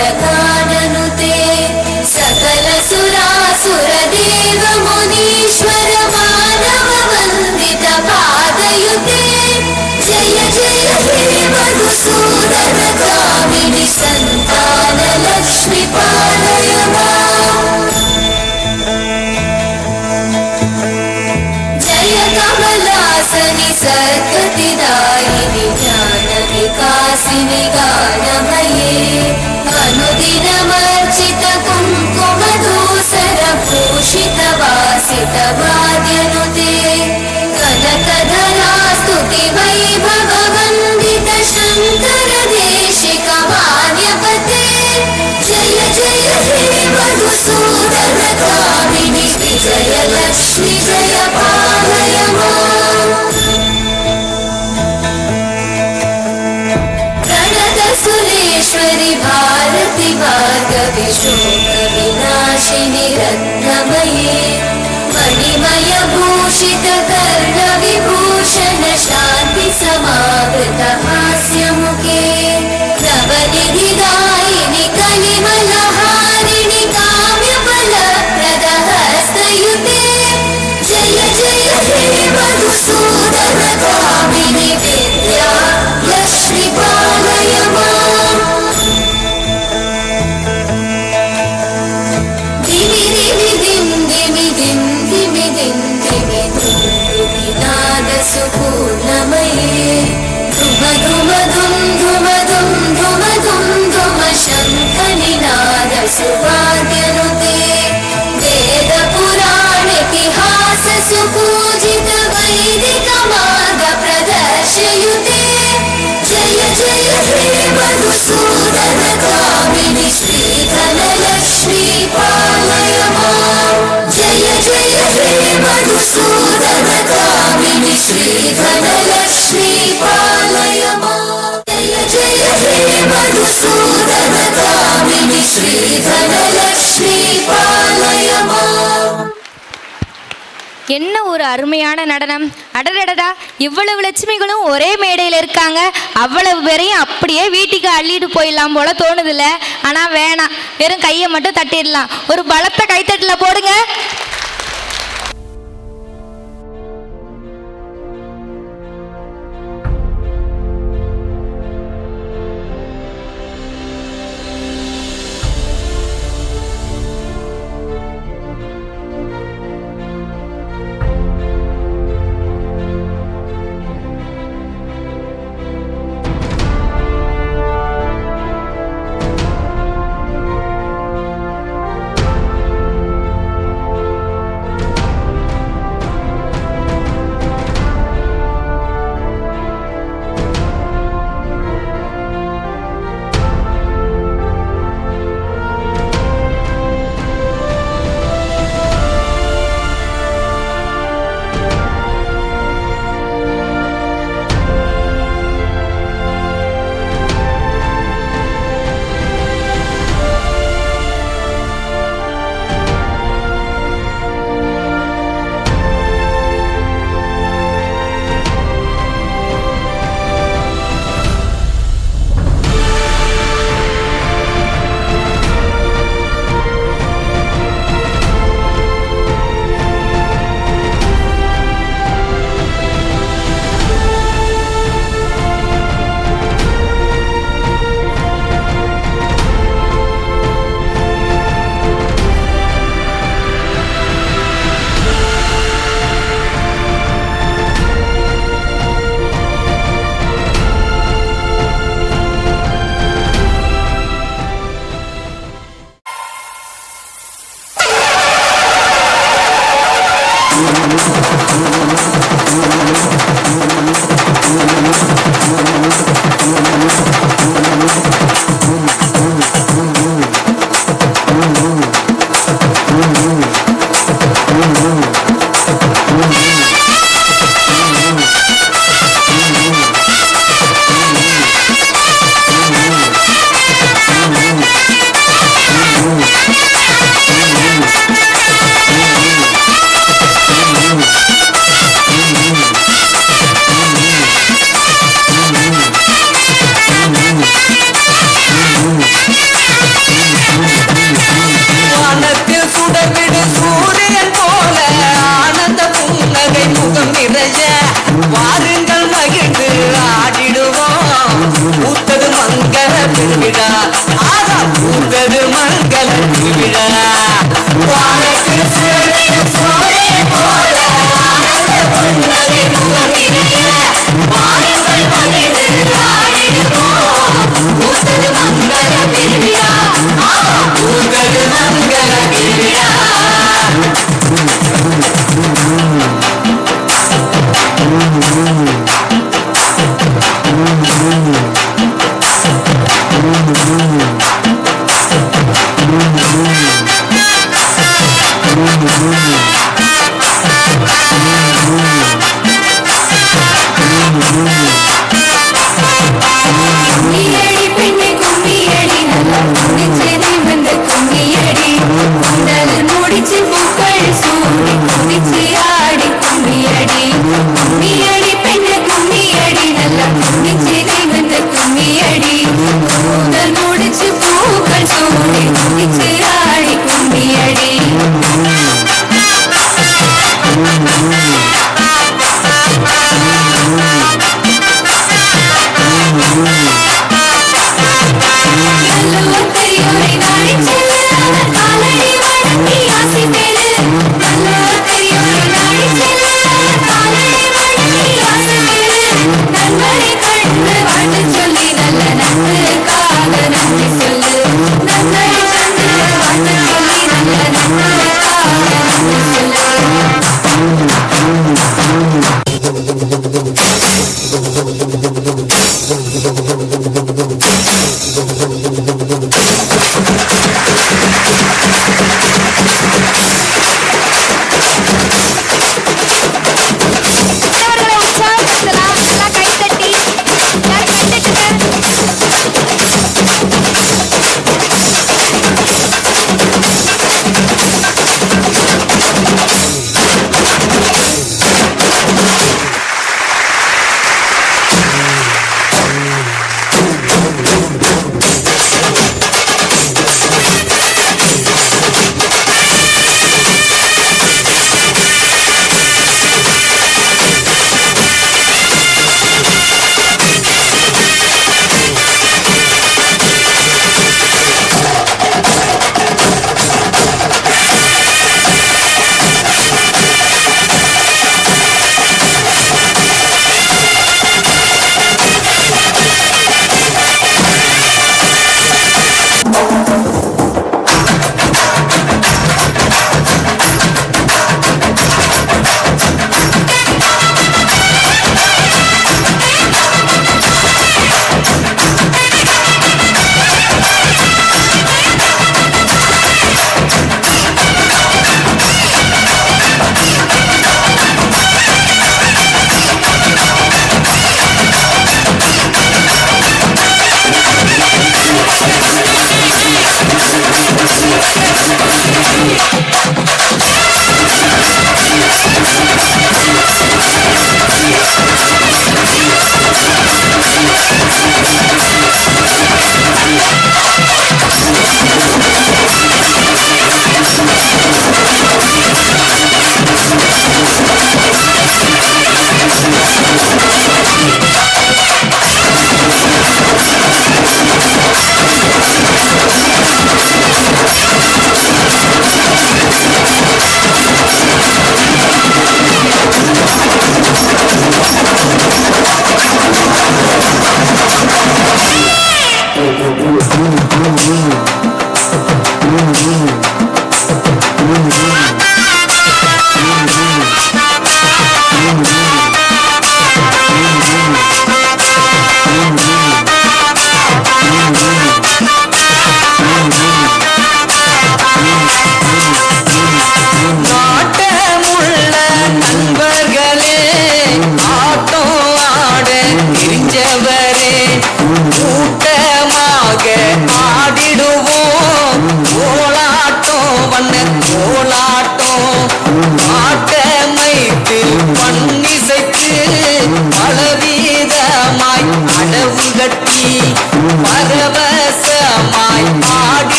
स्वरवरगाननुते सकल सुरासुरदेव मुनीश्वर मानव वन्दित पादयुते जय जय हे मधुसूदनगामिनि सन्तानलक्ष्मि पालय माम् जय कमलासनि सद्गतिदायिनि ज्ञानविकासिनि गानमये अनुदिनमर्चित कुङ्कुमधूसर भूषित वासित वाद्यनुते कनकधरा स्तुति वैभव वन्दित शङ्कर देशिक मान्यपते जय जय हे मधुसूदनगामिनि विजय लक्ष्मि जय पालय माम् सुरेश्वरि भारति भार्गवि शोकविनाशिनि रत्नमये मणिमय भूषित कर्णविभूषण शान्ति समावृत हास्यमुखे नवनिधिदायिनि कलिमलहारिणि काम्यफलप्रद हस्तयुते जय जय हे मधुसूदनगामिनि विद्या लक्ष्मि पालय माम् दिमि दिमि दिं दिमि दिं दिमि दिं दिमि नादसुपूर्णमये धुम धुम धुं धुम धुं धुम धुं धुम शङ्खनिनाद सुवाद्यनुते वेद पुराण इतिहास सुपूजित वैदिक मार्ग प्रदर्शयुते जय जय हे मधुसूदनगामिनि श्रीधनलक्ष्मी पालय माम् जय जय हे मधुसूदनगामिनि श्रीधनलक्ष्मी पालय माम् जय जय हे मधुसूदनगामिनि श्रीधनलक्ष्मी पालय माम् என்ன ஒரு அருமையான நடனம்! அடடடடா, இவ்வளவு லட்சுமிகளும் ஒரே மேடையில் இருக்காங்க. அவ்வளவு பேரையும் அப்படியே வீட்டுக்கு அள்ளிட்டு போயிடலாம் போல தோணுதில்ல. ஆனால் வேணாம், வெறும் கையை மட்டும் தட்டிடலாம். ஒரு பலத்த கைத்தட்டில் போடுங்க. வானத்தில் சுடர்விடு சூரியன் போல ஆனந்த புன்னகை முகம் நிறைய வாருங்கள் மகிழ்ந்து ஆடிடுவோம். பூத்தது மங்கள திருவிழா, ஆகா பூத்தது மங்கள திருவிழா. வானத்தில் சுடர்விடு சூரியன் போல ஆனந்த புன்னகை முகம் நிறைய வாருங்கள் மகிழ்ந்து ஆடிடுவோம். பூத்தது மங்கள திருவிழா, ஆகா பூத்தது மங்கள திருவிழா. கும்மியடி பெண்ணே கும்மியடி நல்ல குடிச்சதை வந்து கும்மியடி உடல் முடிச்சு பூக்கள் சூடி குடிச்சு ஆடி கும்மியடி கும்மியடி பெண்ணே கும்மியடி நல்ல குடிச்சதை வந்து கும்மியடி உடல் முடிச்சு பூக்கள் சூடி குடிச்சு ஆடி கும்மியடி. நல்லோர் நாடி செல்ல காலடி வணங்கி ஆசி பெறு. நல்லோர் நாடி செல்ல காலடி வணங்கி ஆசி பெறு. நன்மறை கண்டு வாழ்த்து சொல்லி நல்ல நன்மைக்காக நன்றி சொல்லு. நன்மறை கண்டு வாழ்த்து சொல்லி நல்ல நன்மைக்காக நன்றி சொல்லு.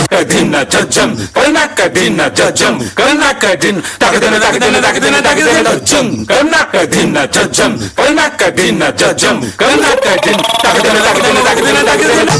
Kadina jajam, karna kadina jajam, karna kadin, takdina takdina takdina takdina jajam, karna kadina jajam, karna kadina jajam, karna kadin, takdina takdina takdina takdina.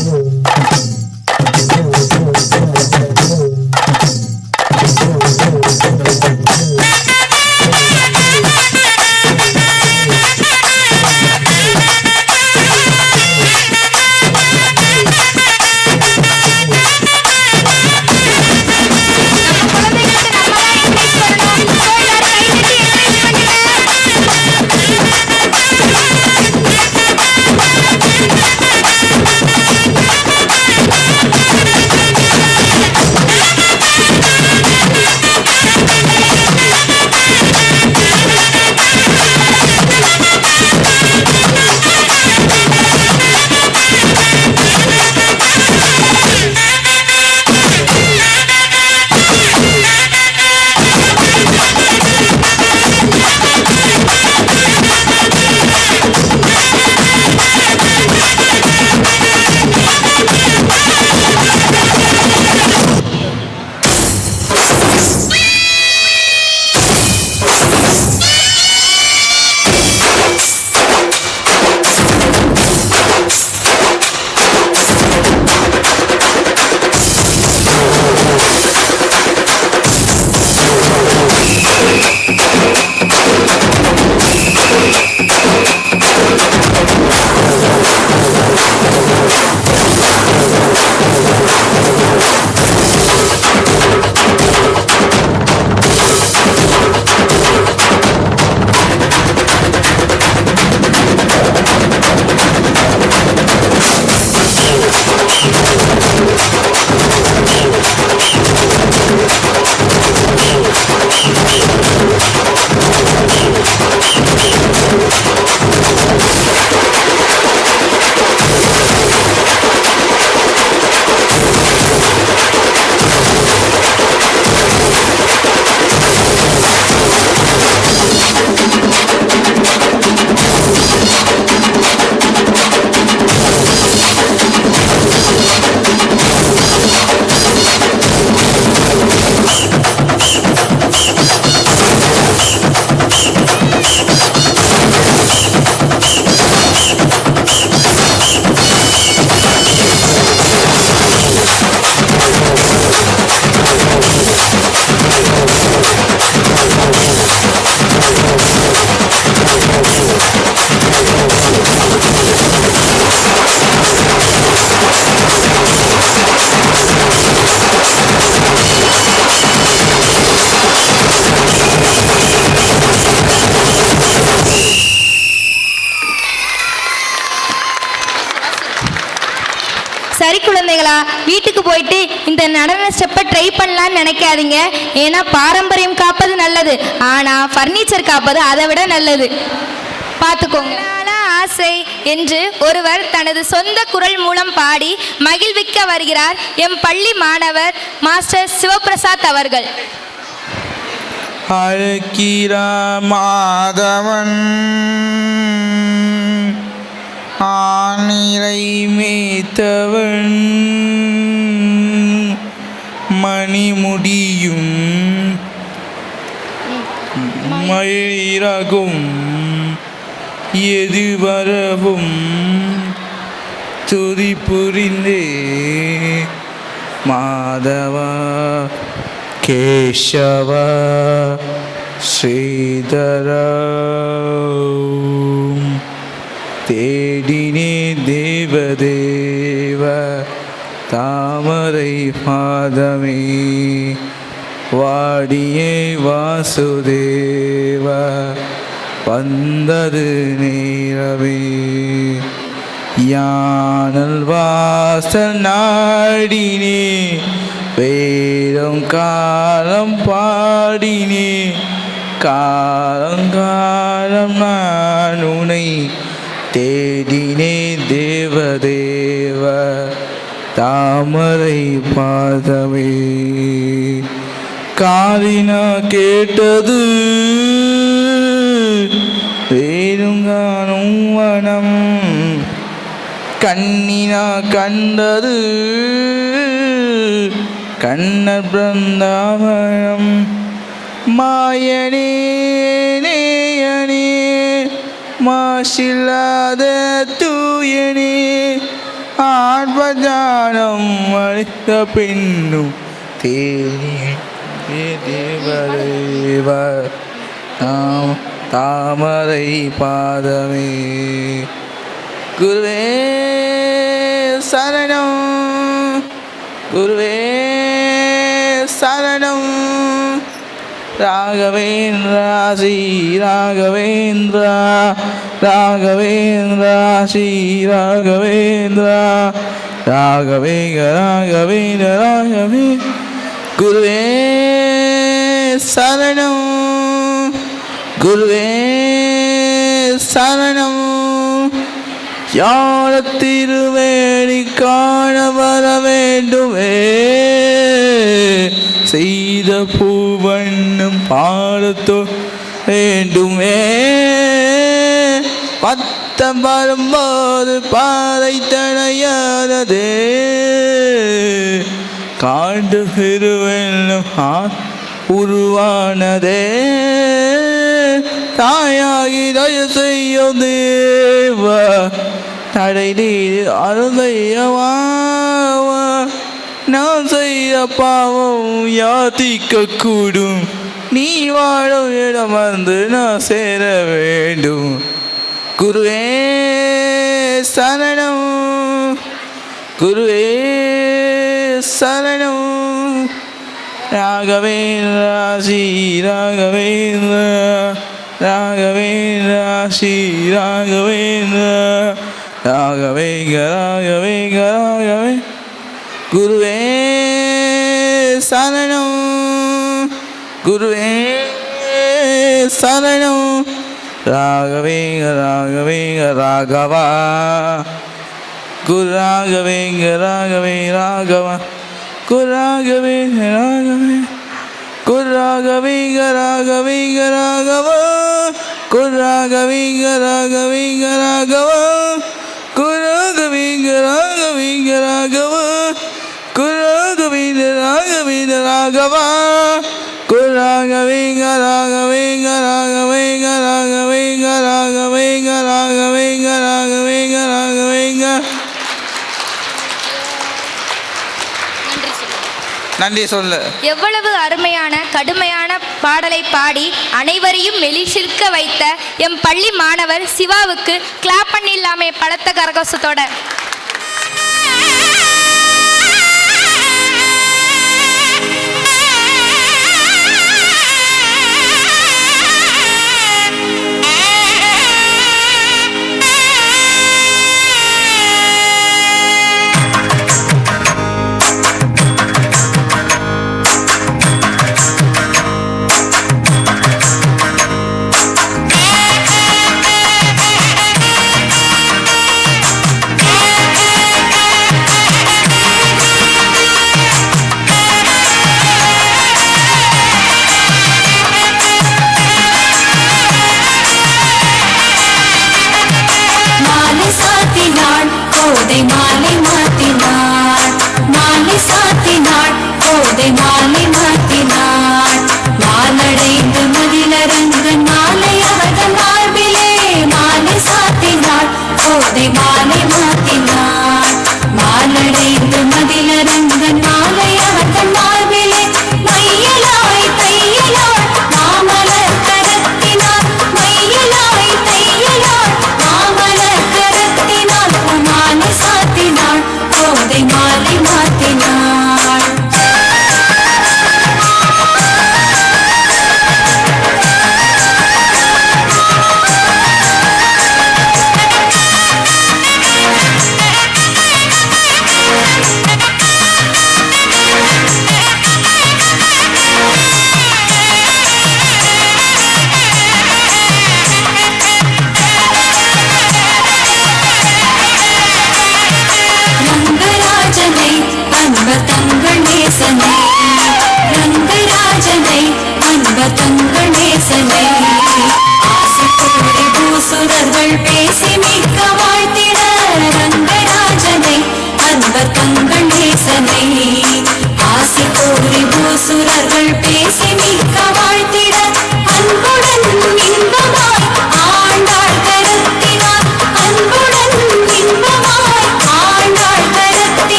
சரி குழந்தைகளா, வீட்டுக்கு போயிட்டு இந்த நடன ஸ்டெப்பை ட்ரை பண்ணலான்னு நினைக்காதீங்க. ஏன்னா பாரம்பரியம் காப்பது நல்லது, ஆனா ஃபர்னிச்சர் காப்பது அதை விட நல்லது. பார்த்துக்கோங்க. ஆசை என்று ஒருவர் தனது சொந்த குரல் மூலம் பாடி மகிழ்விக்க வருகிறார் எம் பள்ளி மாணவர் மாஸ்டர் சிவபிரசாத் அவர்கள். அழகிரா மாதவன் ஆனிரை மேய்த்தவன் மணிமுடியும் மயிரகும் எது வரவும் துதி புரிந்தே மாதவா கேசவ ஸ்ரீதர தேடினே தேவதேவ தாமரை பாதமே வாடியே வாசுதேவ வந்தது நேரவே யானல் வாசல் நாடினே வேதம் காலம் பாடினே காலங்காலம் நான் உனை தேடினே தேவதேவ தாமரை பாதமே காதினா கேட்டது வேத தேடும் காணும் வனம் கண்ணினா கண்டது கண்ணர் பிருந்தாவனம் மாயனே நேயனே மாசில்லாத தூயனே ஆர்வஜானம் அளித்த பெண்ணும் தேனியே தேவதேவ தாமரை பாதமே குருவே சரணம் குருவே சரணம் ராகவேந்திரா ஸ்ரீ ராகவேந்திரா ராகவேந்திரா ஸ்ரீ ராகவேந்திரா ராகவேந்திர ராகவேந்திர ராகவே குருவே சரணம் குருவே சரணம் யார திருவேணி காண வர வேண்டுமே செய்த பூவண்ணும் பாடத்தோ வேண்டுமே பத்தம் வரும்போது பாதை தடையானதே காண்டு திருவெண்ணும் உருவானதே தாயாகி தய செய்யும் தேவ தடை நீர் அருளையவா நான் செய்த பாவம் யாத்திக்க கூடும் நீ வாழும் இடம் வந்து நான் சேர வேண்டும் குருவே சரணம் குருவே சரணம் ராகவேந்திரா ஸ்ரீ ராகவேந்திர ராகவேந்திரா ஸ்ரீ ராகவேந்திர ராகவேந்திர ராகவேந்திர ராகவே குருவே சரணம் குருவே சரணம் ராகவேந்திர ராகவேந்திர ராகவா குரு ராகவேந்திர ராகவே ராகவா குரு ராகவேந்திர ராகவே குரு ராகவேந்திர ராகவேந்திர ராகவா குரு ராகவேந்திர ராகவேந்திர ராகவா குரு ராகவேந்திர ராகவேந்திர ராகவா குரு ராகவேந்திர ராகவேந்திர ராகவா குரு ராகவேந்திர ராகவேந்திர ராகவேந்திர ராகவேந்திர ராகவேந்திர ராகவேந்திர ராகவேந்திர ராகவேந்திர நன்றி சொல்ல. எவ்வளவு அருமையான கடுமையான பாடலை பாடி அனைவரையும் மெலிசிற்க வைத்த எம் பள்ளி மாணவர் சிவாவுக்கு கிளாப் பண்ணிடலாமே பலத்த கரகோஷத்தோட.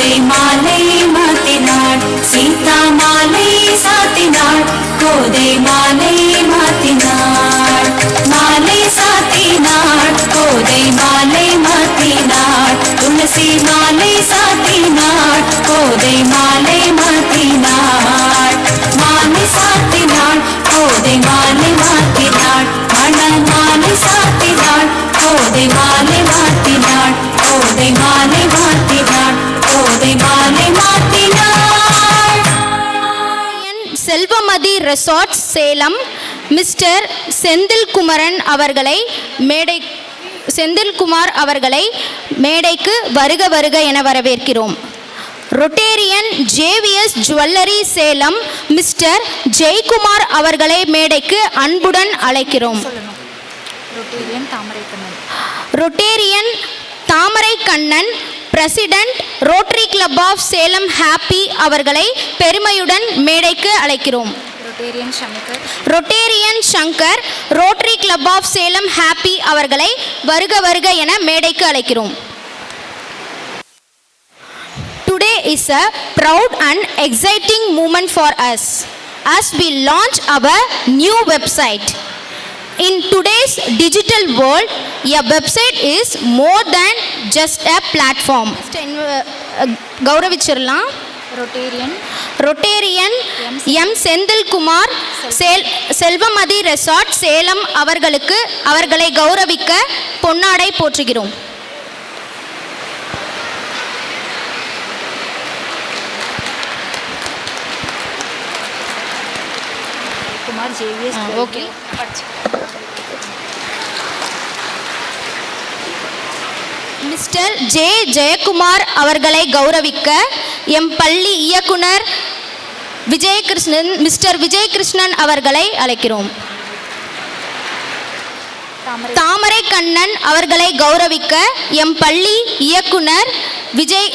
கோதை மாலை மாத்தினாள் சீதா மாலை சாத்தினாள் கோதை மாலை மாத்தினாள் மாலை சாத்தினாள் கோதை மாலை மாத்தினாள் துளசி மாலை சாத்தினாள் கோதை மாலை மாத்தினாள் மாலை சாத்தினாள் கோதை மாலை மாத்தினாள் மண மாலை சாத்தினாள் கோதை மாலை மாத்தினாள் கோதை மாலை மாத்தினாள் கோதை மாலை மாத்தினாள். செல்வமதி ரெசார்ட் சேலம் மிஸ்டர் செந்தில்குமரன் அவர்களை செந்தில்குமார் அவர்களை மேடைக்கு வருக வருக என வரவேற்கிறோம். Rotarian JVS jewellery Salem mister Jayakumar அவர்களை மேடைக்கு அன்புடன் அழைக்கிறோம். Rotarian Thamarai Kannan president Rotary Club of Salem happy அவர்களை பெருமையுடன் மேடைக்கு அழைக்கிறோம். Rotarian Sankar Rotary Club of Salem happy அவர்களை வருக வருக என மேடைக்கு அழைக்கிறோம். Today is a proud and exciting moment for us as we launch our new website. In today's digital world, a website is more than just a platform. கௌரவிச்சிடலாம். Rotarian M Senthilkumar Selvamathi resort Salem அவர்களை கௌரவிக்க பொன்னாடை போற்றுகிறோம். ஓகே. மிஸ்டர் ஜெயக்குமார் அவர்களை கௌரவிக்க M பள்ளி இயக்குனர் mister Vijayakrishnan அவர்களை அழைக்கிறோம். தாமரை கண்ணன் அவர்களை கௌரவிக்க எம் பள்ளி இயக்குனர்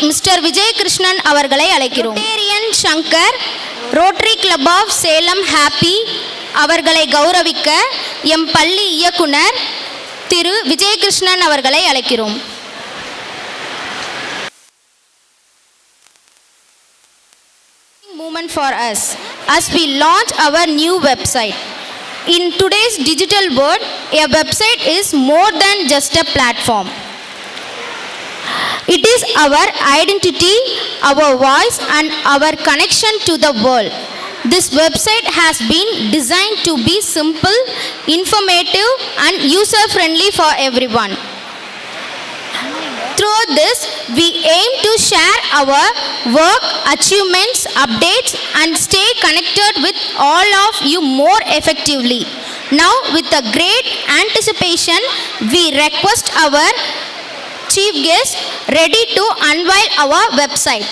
மிஸ்டர் விஜயகிருஷ்ணன் அவர்களை அழைக்கிறோம். Rotarian Sankar Rotary Club of Salem happy அவர்களை கௌரவிக்க எம் பள்ளி இயக்குனர் திரு விஜயகிருஷ்ணன் அவர்களை அழைக்கிறோம். Moment for us as we launch our new website. In today's digital world, a website is more than just a platform. It is our identity, our voice, and our connection to the world. This website has been designed to be simple, informative, and user-friendly for everyone. Through this, we aim to share our work, achievements, updates, and stay connected with all of you more effectively. Now, with a great anticipation, we request our chief guest ready to unveil our website.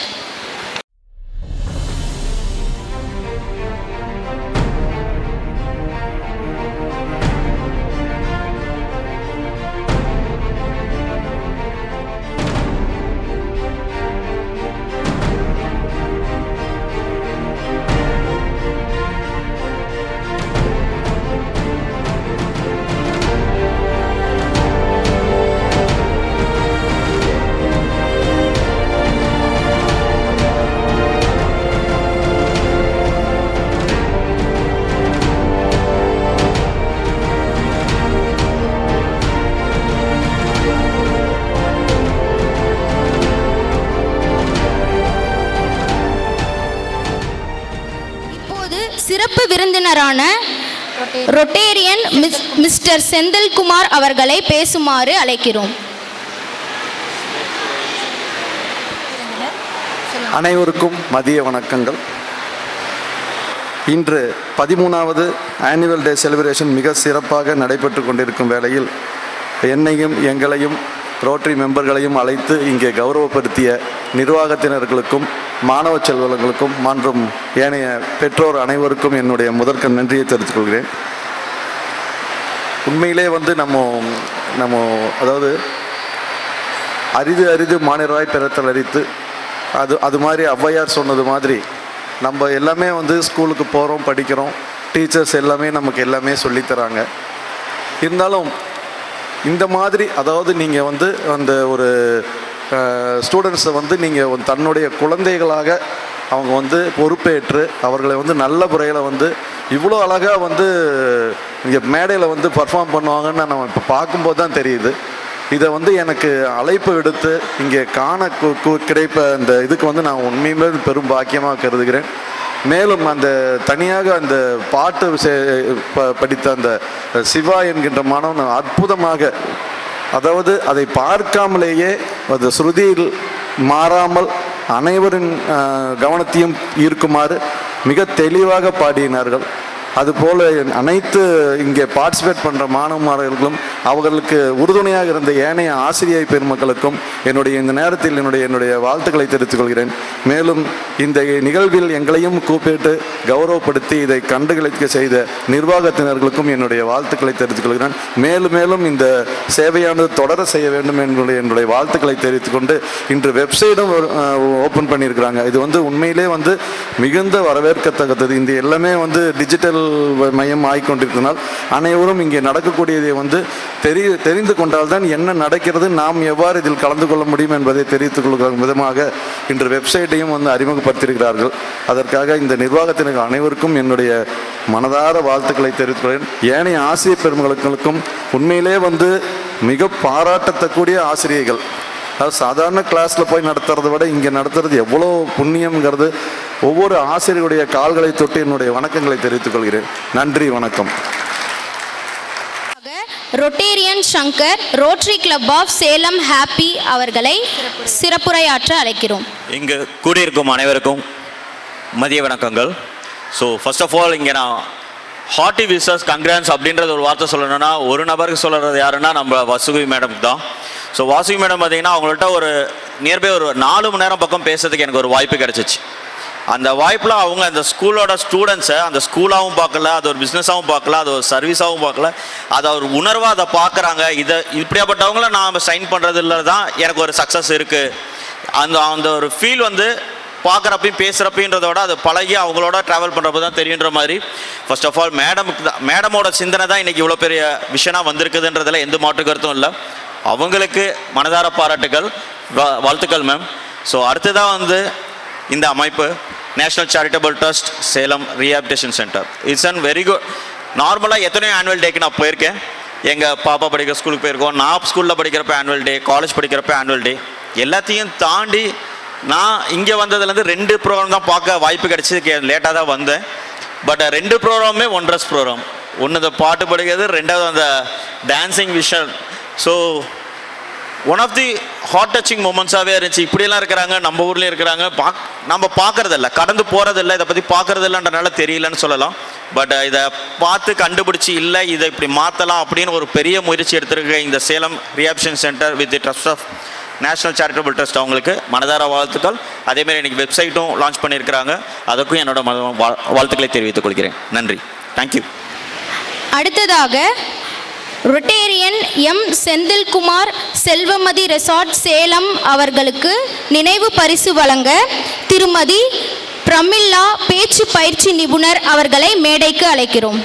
சிறப்பு விருந்தினரான Rotarian mister Senthilkumar அவர்களை பேசுமாறு அழைக்கிறோம். அனைவருக்கும் மதிய வணக்கங்கள். இன்று 13வது annual day celebration மிக சிறப்பாக நடைபெற்று கொண்டிருக்கும் வேளையில் என்னையும் எங்களையும் ரோட்டரி மெம்பர்களையும் அழைத்து இங்கே கௌரவப்படுத்திய நிர்வாகத்தினர்களுக்கும் மாணவ செல்வங்களுக்கும் மற்றும் ஏனைய பெற்றோர் அனைவருக்கும் என்னுடைய முதற்க நன்றியை தெரிவித்துக் கொள்கிறேன். உண்மையிலே நம்ம அதாவது அரிது மாநிலராய் பிறத்தல் அரித்து அது மாதிரி ஔவையார் சொன்னது மாதிரி நம்ம எல்லாமே ஸ்கூலுக்கு போகிறோம், படிக்கிறோம், டீச்சர்ஸ் எல்லாமே நமக்கு எல்லாமே சொல்லித்தராங்க. இருந்தாலும் இந்த மாதிரி அதாவது நீங்கள் அந்த ஒரு ஸ்டூடெண்ட்ஸை வந்து நீங்கள் தன்னுடைய குழந்தைகளாக அவங்க வந்து பொறுப்பேற்று அவர்களை வந்து நல்ல முறையில் வந்து இவ்வளோ அழகாக வந்து இங்கே மேடையில் வந்து பர்ஃபார்ம் பண்ணுவாங்கன்னு நம்ம இப்போ பார்க்கும்போது தான் தெரியுது. இதை வந்து எனக்கு அழைப்பு விடுத்து இங்கே காண கிடைப்ப இந்த இதுக்கு வந்து நான் உண்மையுமே பெரும் பாக்கியமாக கருதுகிறேன். மேலும் அந்த தனியாக அந்த பாட்டு படித்த அந்த சிவா என்கின்ற மாணவன் அற்புதமாக, அதாவது அதை பார்க்காமலேயே அது ஸ்ருதியில் மாறாமல் அனைவரின் கவனத்தையும் ஈர்க்குமாறு மிக தெளிவாக பாடினார்கள். அதுபோல் அனைத்து இங்கே பார்ட்டிசிபேட் பண்ணுற மாணவர்களும் அவர்களுக்கு உறுதுணையாக இருந்த ஏனைய ஆசிரியர் பெருமக்களுக்கும் இந்த நேரத்தில் என்னுடைய வாழ்த்துக்களை தெரிவித்துக் கொள்கிறேன். மேலும் இந்த நிகழ்வில் எங்களையும் கூப்பிட்டு கௌரவப்படுத்தி இதை கண்டுகளிக்க செய்த நிர்வாகத்தினர்களுக்கும் என்னுடைய வாழ்த்துக்களை தெரிவித்துக் கொள்கிறேன். மேலும் இந்த சேவையானது தொடர செய்ய வேண்டும் என்னுடைய வாழ்த்துக்களை தெரிவித்துக் கொண்டு இன்று வெப்சைட்டும் ஓப்பன் பண்ணியிருக்கிறாங்க. இது வந்து உண்மையிலே வந்து மிகுந்த வரவேற்கத்தக்கது. இந்த எல்லாமே வந்து டிஜிட்டல் மையம் ஆகிக்கொண்டிருக்கிறதால் அனைவரும் இங்கே நடக்கக்கூடியதை வந்து தெரிந்து கொண்டால்தான் என்ன நடக்கிறது, நாம் எவ்வாறு இதில் கலந்து கொள்ள முடியும் என்பதை தெரிவித்துக் கொள்கிற விதமாக இன்று வெப்சைட்டையும் வந்து அறிமுகப்படுத்தியிருக்கிறார்கள். அதற்காக இந்த நிர்வாகத்தினர் அனைவருக்கும் என்னுடைய மனதார வாழ்த்துக்களை தெரிவித்துக்கிறேன். ஏனைய ஆசிரியர் பெருமக்களுக்கும் உண்மையிலே வந்து மிக பாராட்டத்தக்கூடிய ஆசிரியர்கள். அது சாதாரண கிளாஸில் போய் நடத்துறதை விட இங்கே நடத்துறது எவ்வளோ புண்ணியங்கிறது ஒவ்வொரு ஆசிரியருடைய கால்களை தொட்டு என்னுடைய வணக்கங்களை தெரிவித்துக் கொள்கிறேன். நன்றி, வணக்கம். Rotarian Sankar, Rotary Club of Salem happy அவர்களை சிறப்புரையாற்ற அழைக்கிறோம். இங்கு கூடியிருக்கும் அனைவருக்கும் மதிய வணக்கங்கள். ஸோ ஃபர்ஸ்ட் ஆஃப் ஆல் இங்கே நான் ஹார்ட்டி விசஸ் கங்க்ரான்ஸ் அப்படின்றது ஒரு வார்த்தை சொல்லணும்னா ஒரு நபருக்கு சொல்கிறது யாருன்னா நம்ம வாசுகி மேடம்க்கு தான். ஸோ வாசுகி மேடம் பார்த்தீங்கன்னா அவங்கள்ட்ட ஒரு நியர்பை ஒரு 4 மணி நேரம் பக்கம் பேசுறதுக்கு எனக்கு ஒரு வாய்ப்பு கிடச்சிச்சு. அந்த வாய்ப்பில் அவங்க அந்த ஸ்கூலோட ஸ்டூடெண்ட்ஸை அந்த ஸ்கூலாகவும் பார்க்கல, அது ஒரு பிஸ்னஸாகவும் பார்க்கல, அது ஒரு சர்வீஸாகவும் பார்க்கல, அதை ஒரு உணர்வாக அதை பார்க்குறாங்க. இதை இப்படியாப்பட்டவங்கள நான் சைன் பண்ணுறதுல தான் எனக்கு ஒரு சக்ஸஸ் இருக்குது. அந்த ஒரு ஃபீல் வந்து பார்க்குறப்பையும் பேசுகிறப்பன்றதோட அது பழகி அவங்களோட ட்ராவல் பண்ணுறப்ப தான் தெரியுன்ற மாதிரி ஃபர்ஸ்ட் ஆஃப் ஆல் மேடமோட சிந்தனை தான் இன்றைக்கி இவ்வளோ பெரிய விஷயமாக வந்திருக்குதுன்றதில் எந்த மாற்று கருத்தும் இல்லை. அவங்களுக்கு மனதார பாராட்டுகள், வாழ்த்துக்கள் மேம். ஸோ அடுத்ததாக வந்து இந்த அமைப்பு national charitable trust Salem rehabilitation centre it's and very good. நார்மலாக எத்தனையோ ஆனுவல் டேக்கு நான் போயிருக்கேன். எங்கள் பாப்பா படிக்கிற ஸ்கூலுக்கு போயிருக்கோம், நான் ஸ்கூலில் படிக்கிறப்ப ஆனுவல் டே, காலேஜ் படிக்கிறப்ப ஆனுவல் டே, எல்லாத்தையும் தாண்டி நான் இங்கே வந்ததுலேருந்து 2 ப்ரோக்ராம் தான் பார்க்க வாய்ப்பு கிடச்சி லேட்டாக தான் வந்தேன். பட் 2 ப்ரோக்ராமே ஒன்ட்ரஸ் ப்ரோக்ராம். ஒன்று இந்த பாட்டு படிக்கிறது, 2வது அந்த dancing vision. So one of the heart touching மூமெண்ட்ஸாகவே இருந்துச்சு. இப்படியெல்லாம் இருக்கிறாங்க, நம்ம ஊர்லேயும் இருக்கிறாங்க, நம்ம பார்க்குறதில்ல, கடந்து போகிறதில்ல, இதை பற்றி பார்க்குறதில்லன்றனால தெரியலன்னு சொல்லலாம். பட் இதை பார்த்து கண்டுபிடிச்சி இல்லை இதை இப்படி மாற்றலாம் அப்படின்னு ஒரு பெரிய முயற்சி எடுத்திருக்க இந்த Salem rehabilitation centre with the trust of national charitable trust அவங்களுக்கு மனதார வாழ்த்துக்கள். அதேமாதிரி இன்றைக்கி வெப்சைட்டும் லான்ச் பண்ணியிருக்கிறாங்க, அதுக்கும் என்னோட வாழ்த்துக்களை தெரிவித்துக் கொள்கிறேன். நன்றி, தேங்க்யூ. அடுத்ததாக Rotarian M Senthilkumar Selvamathi resort Salem அவர்களுக்கு நினைவு பரிசு வழங்க திருமதி பிரமில்லா பேச்சு பயிற்சி நிபுணர் அவர்களை மேடைக்கு அழைக்கிறோம்.